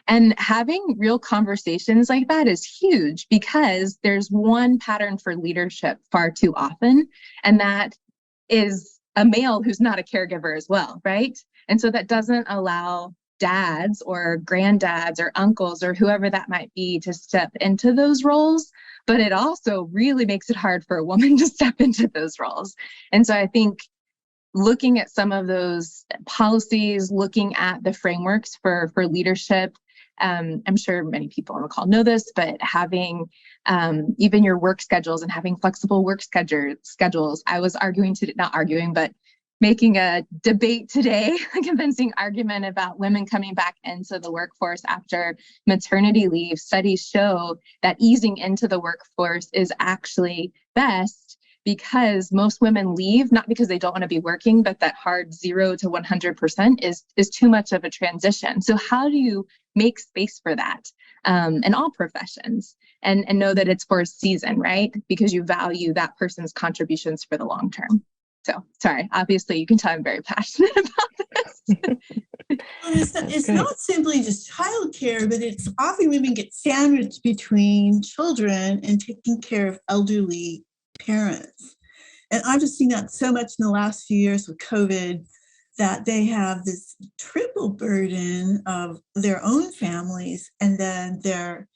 And having real conversations like that is huge because there's one pattern for leadership far too often, and that is a male who's not a caregiver as well, right? And so that doesn't allow dads or granddads or uncles or whoever that might be to step into those roles, but it also really makes it hard for a woman to step into those roles. And so I think looking at some of those policies, looking at the frameworks for leadership, I'm sure many people on the call know this, but having even your work schedules and having flexible work schedules. I was making a debate today, a convincing argument about women coming back into the workforce after maternity leave. Studies show that easing into the workforce is actually best because most women leave, not because they don't want to be working, but that hard 0 to 100% is too much of a transition. So how do you make space for that in all professions and know that it's for a season, right? Because you value that person's contributions for the long term. So, sorry, obviously you can tell I'm very passionate about this. It's not simply just childcare, but it's often women get sandwiched between children and taking care of elderly parents. And I've just seen that so much in the last few years with COVID, that they have this triple burden of their own families and then their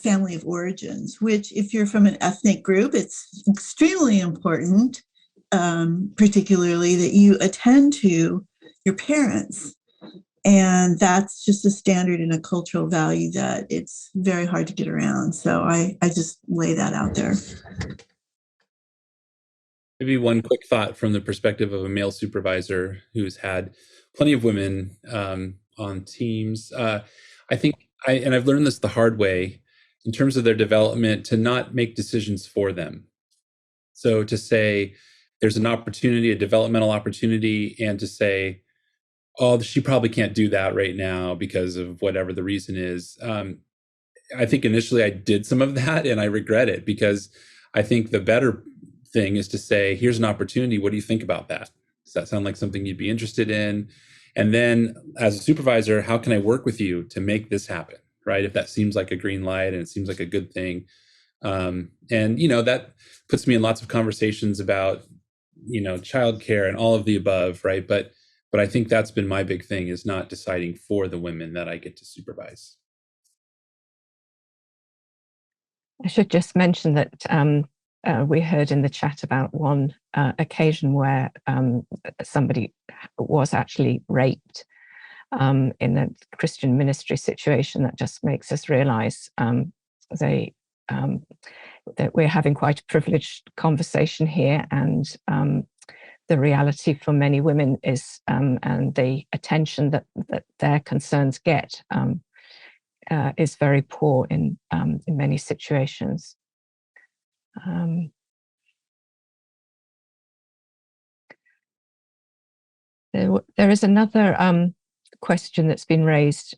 family of origins, which if you're from an ethnic group, it's extremely important. Particularly that you attend to your parents. And that's just a standard and a cultural value that it's very hard to get around. So I just lay that out there. Maybe one quick thought from the perspective of a male supervisor who's had plenty of women on teams. I think, and I've learned this the hard way in terms of their development, to not make decisions for them. So to say, there's an opportunity, a developmental opportunity, and to say, oh, she probably can't do that right now because of whatever the reason is. I think initially I did some of that and I regret it because I think the better thing is to say, here's an opportunity. What do you think about that? Does that sound like something you'd be interested in? And then as a supervisor, how can I work with you to make this happen, right? If that seems like a green light and it seems like a good thing. And, that puts me in lots of conversations about, childcare and all of the above, right? But I think that's been my big thing, is not deciding for the women that I get to supervise. I should just mention that we heard in the chat about one occasion where somebody was actually raped in a Christian ministry situation. That just makes us realize that we're having quite a privileged conversation here, and the reality for many women is, and the attention that their concerns get is very poor in many situations. There is another question that's been raised,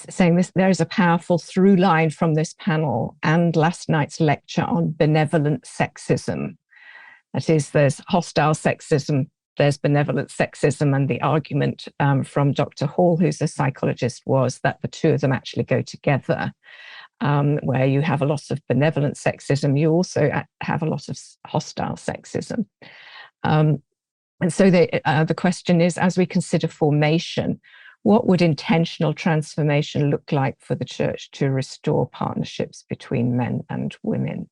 saying this: there is a powerful through line from this panel and last night's lecture on benevolent sexism. That is, there's hostile sexism, there's benevolent sexism, and the argument from Dr. Hall, who's a psychologist, was that the two of them actually go together. Where you have a lot of benevolent sexism, you also have a lot of hostile sexism. And so the question is, as we consider formation, what would intentional transformation look like for the church to restore partnerships between men and women?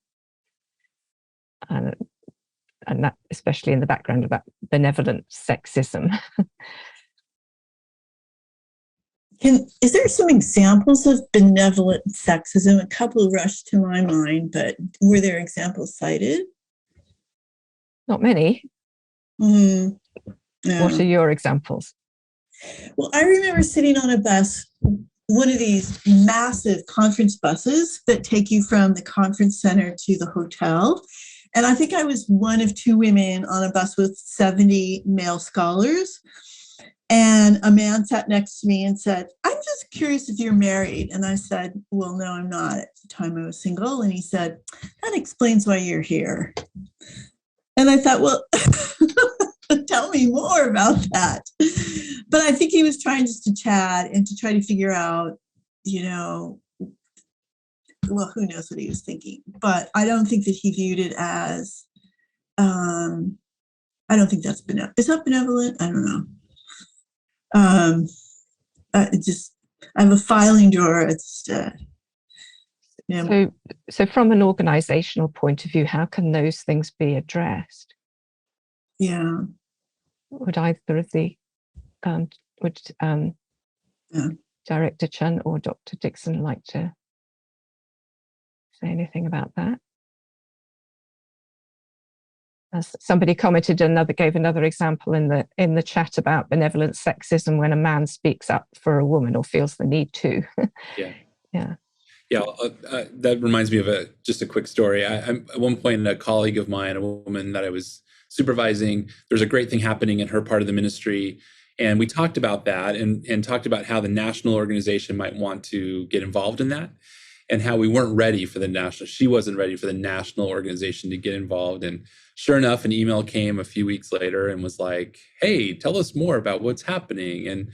And that, especially in the background of that benevolent sexism. Is there some examples of benevolent sexism? A couple rushed to my mind, but were there examples cited? Not many. Yeah. What are your examples? Well, I remember sitting on a bus, one of these massive conference buses that take you from the conference center to the hotel. And I think I was one of two women on a bus with 70 male scholars. And a man sat next to me and said, "I'm just curious if you're married." And I said, "Well, no, I'm not. At the time I was single." And he said, "That explains why you're here." And I thought, well, tell me more about that. But I think he was trying just to chat and to try to figure out, well, who knows what he was thinking. But I don't think that he viewed it as, I don't think that's benevolent. Is that benevolent? I don't know. I have a filing drawer. It's So from an organizational point of view, how can those things be addressed? Yeah. Would either of the Director Chun or Dr. Dixon like to say anything about that? As somebody commented, gave another example in the chat about benevolent sexism when a man speaks up for a woman or feels the need to. Yeah. That reminds me of just a quick story. At one point, a colleague of mine, a woman that I was supervising, there's a great thing happening in her part of the ministry, and we talked about that and talked about how the national organization might want to get involved in that, and how we weren't ready for she wasn't ready for the national organization to get involved. And sure enough, an email came a few weeks later and was like, "Hey, tell us more about what's happening." And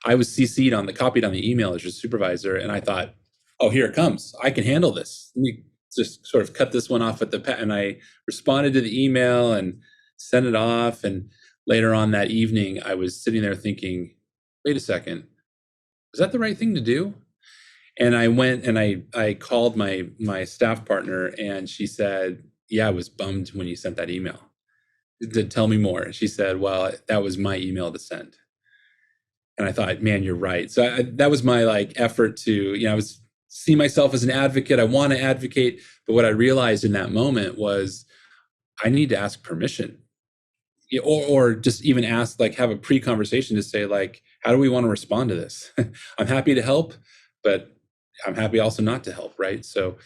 I was copied on the email as your supervisor, and I thought, oh, here it comes. I can handle this. Let me just sort of cut this one off at the pet. And I responded to the email and sent it off. And later on that evening, I was sitting there thinking, wait a second, is that the right thing to do? And I went and I called my staff partner, and she said, "Yeah, I was bummed when you sent that email. Tell me more." She said, "Well, that was my email to send." And I thought, man, you're right. So that was my effort to, I was see myself as an advocate. I want to advocate. But what I realized in that moment was I need to ask permission, or just even ask, have a pre-conversation to say, how do we want to respond to this? I'm happy to help, but I'm happy also not to help. Right. So,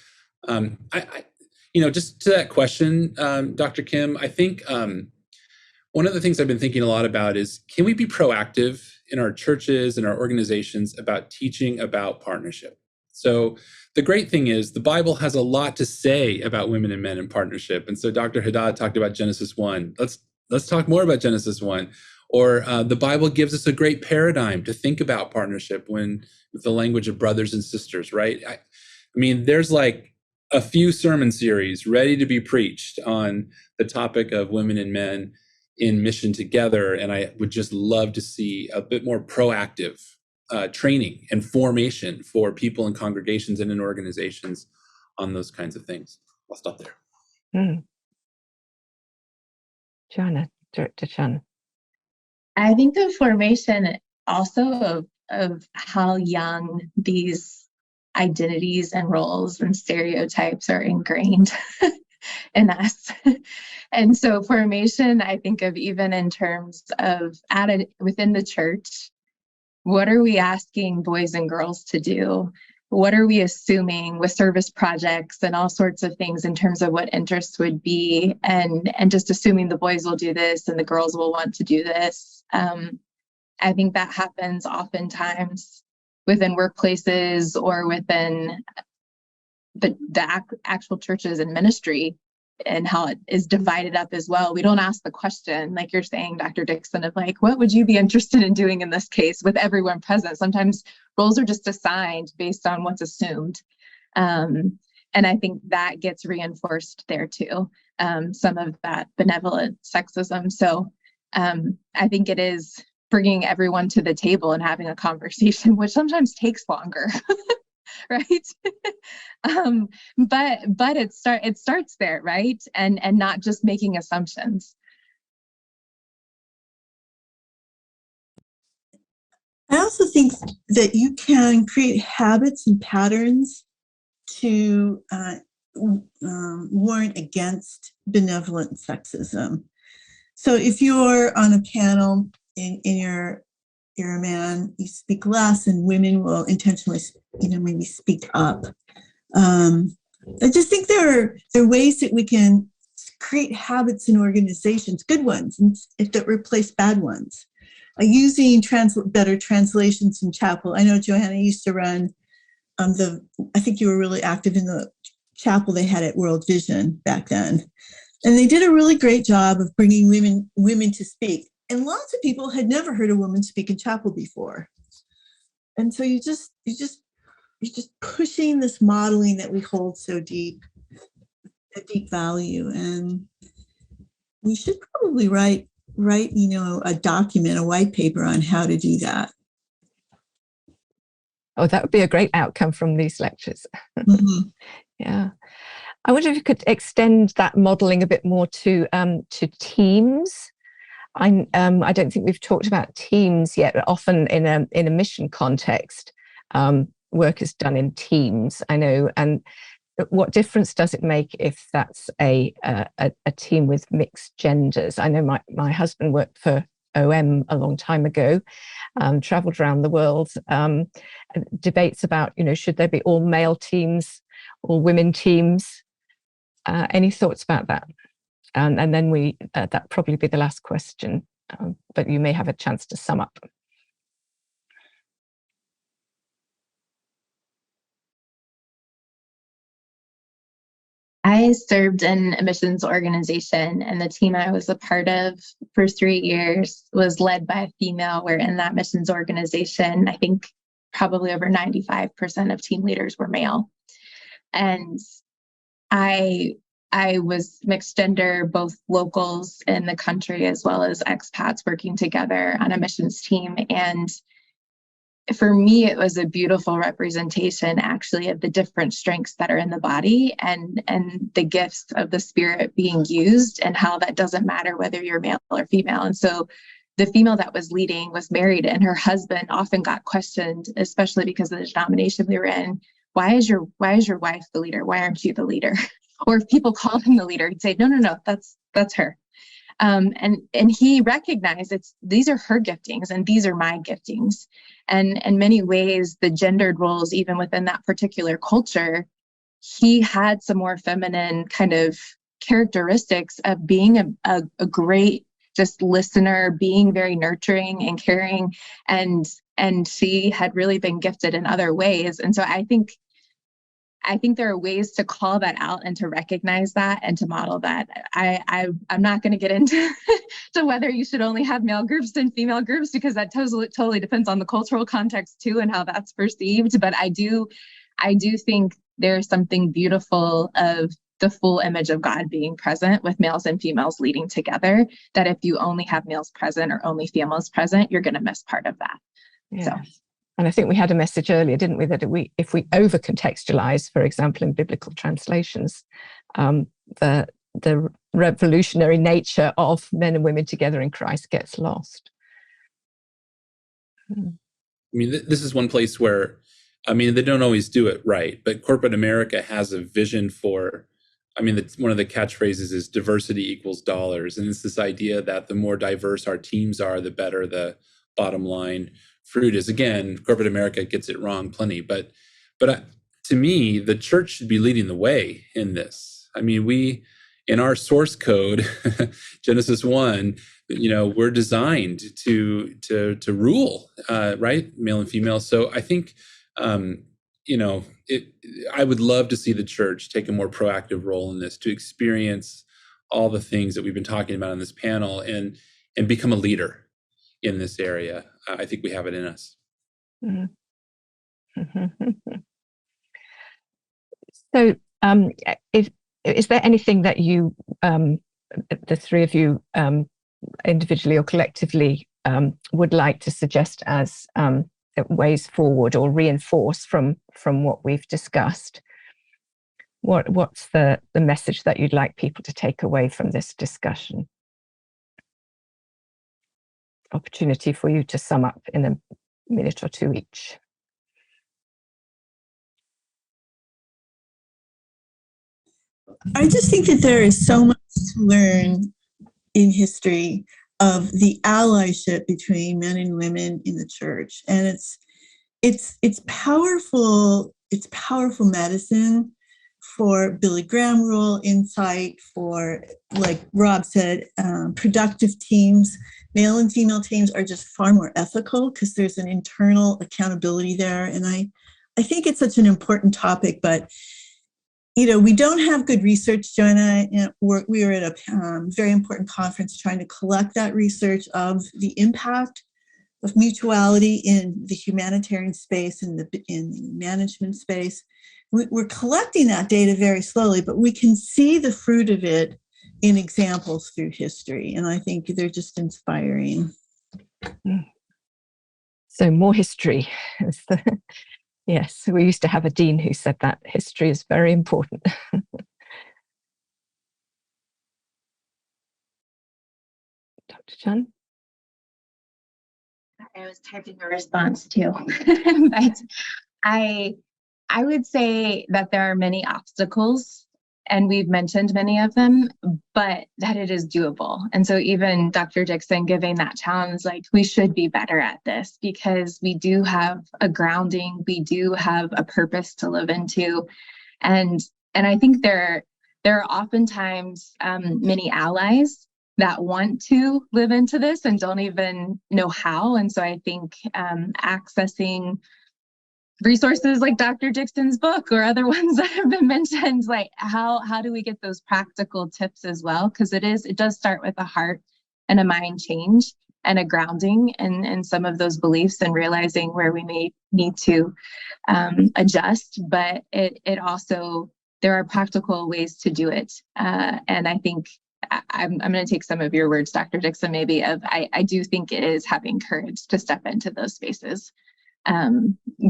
just to that question, Dr. Kim, I think one of the things I've been thinking a lot about is, can we be proactive in our churches and our organizations about teaching about partnership? So the great thing is the Bible has a lot to say about women and men in partnership. And so Dr. Haddad talked about Genesis 1. Let's talk more about Genesis 1. Or the Bible gives us a great paradigm to think about partnership with the language of brothers and sisters, right? I mean, there's like a few sermon series ready to be preached on the topic of women and men in mission together. And I would just love to see a bit more proactive training and formation for people in congregations and in organizations on those kinds of things. I'll stop there. Joanna, Director Chun. I think the formation also of how young these identities and roles and stereotypes are ingrained in us. And so formation, I think of even in terms of within the church, what are we asking boys and girls to do? What are we assuming with service projects and all sorts of things in terms of what interests would be, and just assuming the boys will do this and the girls will want to do this. I think that happens oftentimes within workplaces or within the actual churches and ministry, and how it is divided up as well. We don't ask the question, like you're saying, Dr. Dixon, of like, what would you be interested in doing in this case with everyone present? Sometimes roles are just assigned based on what's assumed. And I think that gets reinforced there too, some of that benevolent sexism. So I think it is bringing everyone to the table and having a conversation, which sometimes takes longer. Right. But it starts there, right? And not just making assumptions. I also think that you can create habits and patterns to warn against benevolent sexism. So if you're on a panel and you're a man, you speak less, and women will intentionally, maybe speak up. I just think there are ways that we can create habits in organizations, good ones, that replace bad ones. Using better translations in chapel. I know Joanna used to run I think you were really active in the chapel they had at World Vision back then. And they did a really great job of bringing women to speak. And lots of people had never heard a woman speak in chapel before. And so you're just pushing this modeling that we hold so deep, a deep value. And we should probably write, a document, a white paper on how to do that. Oh, that would be a great outcome from these lectures. Mm-hmm. Yeah. I wonder if you could extend that modeling a bit more to teams. I don't think we've talked about teams yet, but often in a mission context, work is done in teams, I know. And what difference does it make if that's a team with mixed genders? I know my husband worked for OM a long time ago, traveled around the world, debates about, should there be all male teams or women teams? Any thoughts about that? And then that probably be the last question, but you may have a chance to sum up. I served in a missions organization, and the team I was a part of for 3 years was led by a female, where in that missions organization, I think probably over 95% of team leaders were male. And I was mixed gender, both locals in the country as well as expats working together on a missions team. And for me, it was a beautiful representation, actually, of the different strengths that are in the body and the gifts of the Spirit being used, and how that doesn't matter whether you're male or female. And so the female that was leading was married, and her husband often got questioned, especially because of the denomination we were in. Why is your wife the leader? Why aren't you the leader? Or if people called him the leader, he'd say, no, that's her. And he recognized these are her giftings and these are my giftings. And in many ways, the gendered roles, even within that particular culture, he had some more feminine kind of characteristics of being a great just listener, being very nurturing and caring. And she had really been gifted in other ways. And so I think I think there are ways to call that out and to recognize that and to model that. I'm not going to get into to whether you should only have male groups and female groups, because that totally depends on the cultural context too and how that's perceived. But I do think there's something beautiful of the full image of God being present with males and females leading together, that if you only have males present or only females present, you're going to miss part of that. Yes. So. And I think we had a message earlier, didn't we, that if we over-contextualize, for example, in biblical translations, the revolutionary nature of men and women together in Christ gets lost. I mean, this is one place where, I mean, they don't always do it right, but corporate America has a vision for, I mean, one of the catchphrases is diversity equals dollars. And it's this idea that the more diverse our teams are, the better the bottom line fruit is. Again, corporate America gets it wrong plenty, but to me, the church should be leading the way in this. I mean, we, in our source code, Genesis 1, we're designed to rule, right? Male and female. So I think, I would love to see the church take a more proactive role in this, to experience all the things that we've been talking about on this panel and become a leader in this area. I think we have it in us. So, is there anything that you, the three of you, individually or collectively, would like to suggest as ways forward or reinforce from what we've discussed? What's the message that you'd like people to take away from this discussion? Opportunity for you to sum up in a minute or two each. I just think that there is so much to learn in history of the allyship between men and women in the church, and it's powerful. It's powerful medicine for Billy Graham rule insight, for, like Rob said, productive teams. Male and female teams are just far more ethical because there's an internal accountability there. And I think it's such an important topic, but we don't have good research, Joanna. We were at a very important conference trying to collect that research of the impact of mutuality in the humanitarian space and in the management space. We're collecting that data very slowly, but we can see the fruit of it in examples through history. And I think they're just inspiring. So more history. Yes, we used to have a dean who said that history is very important. Dr. Chun? I was typing a response too, but I would say that there are many obstacles, and we've mentioned many of them, but that it is doable. And so even Dr. Dixon giving that challenge, like, we should be better at this because we do have a grounding, we do have a purpose to live into. And I think there are oftentimes many allies that want to live into this and don't even know how. And so I think accessing resources like Dr. Dixon's book or other ones that have been mentioned, like how do we get those practical tips as well? Because it does start with a heart and a mind change and a grounding and some of those beliefs and realizing where we may need to adjust. But it also, there are practical ways to do it. And I think I'm going to take some of your words, Dr. Dixon, maybe I do think it is having courage to step into those spaces.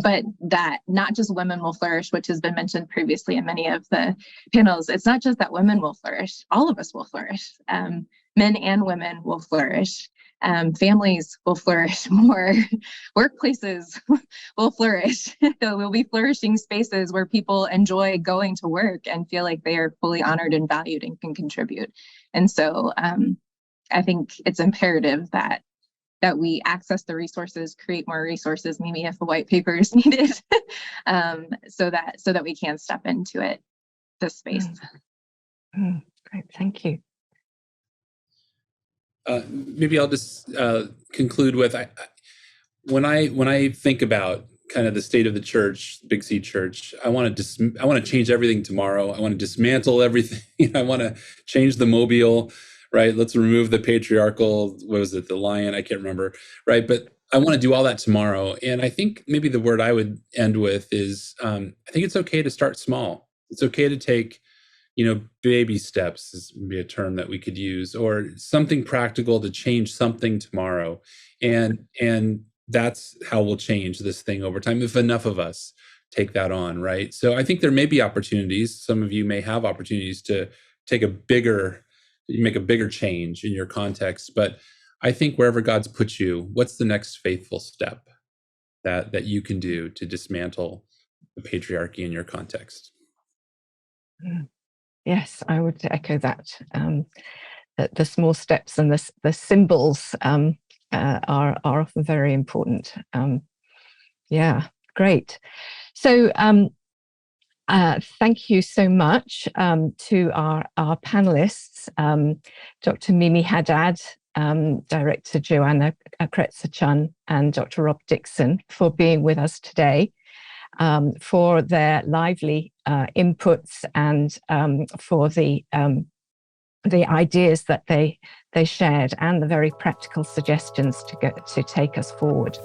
But that not just women will flourish, which has been mentioned previously in many of the panels. It's not just that women will flourish, all of us will flourish. Men and women will flourish. Families will flourish more. Workplaces will flourish. There will be flourishing spaces where people enjoy going to work and feel like they are fully honored and valued and can contribute. And so I think it's imperative that we access the resources, create more resources, maybe if a white paper is needed, so that we can step into this space. Great, thank you. Maybe I'll just conclude with when I think about kind of the state of the church, Big C Church. I want to change everything tomorrow. I want to dismantle everything. I want to change the mobile, right? Let's remove the patriarchal, what was it, the lion? I can't remember, right? But I want to do all that tomorrow. And I think maybe the word I would end with is, I think it's okay to start small. It's okay to take, baby steps is maybe a term that we could use, or something practical to change something tomorrow. And that's how we'll change this thing over time, if enough of us take that on, right? So I think there may be opportunities. Some of you may have opportunities to make a bigger change in your context. But I think wherever God's put you, what's the next faithful step that you can do to dismantle the patriarchy in your context? Yes, I would echo that. That the small steps and the symbols are often very important. Yeah, great. So thank you so much to our panelists, Dr. Mimi Haddad, Director Joanna Kretzer Chun, and Dr. Rob Dixon for being with us today, for their lively inputs and for the ideas that they shared and the very practical suggestions to take us forward.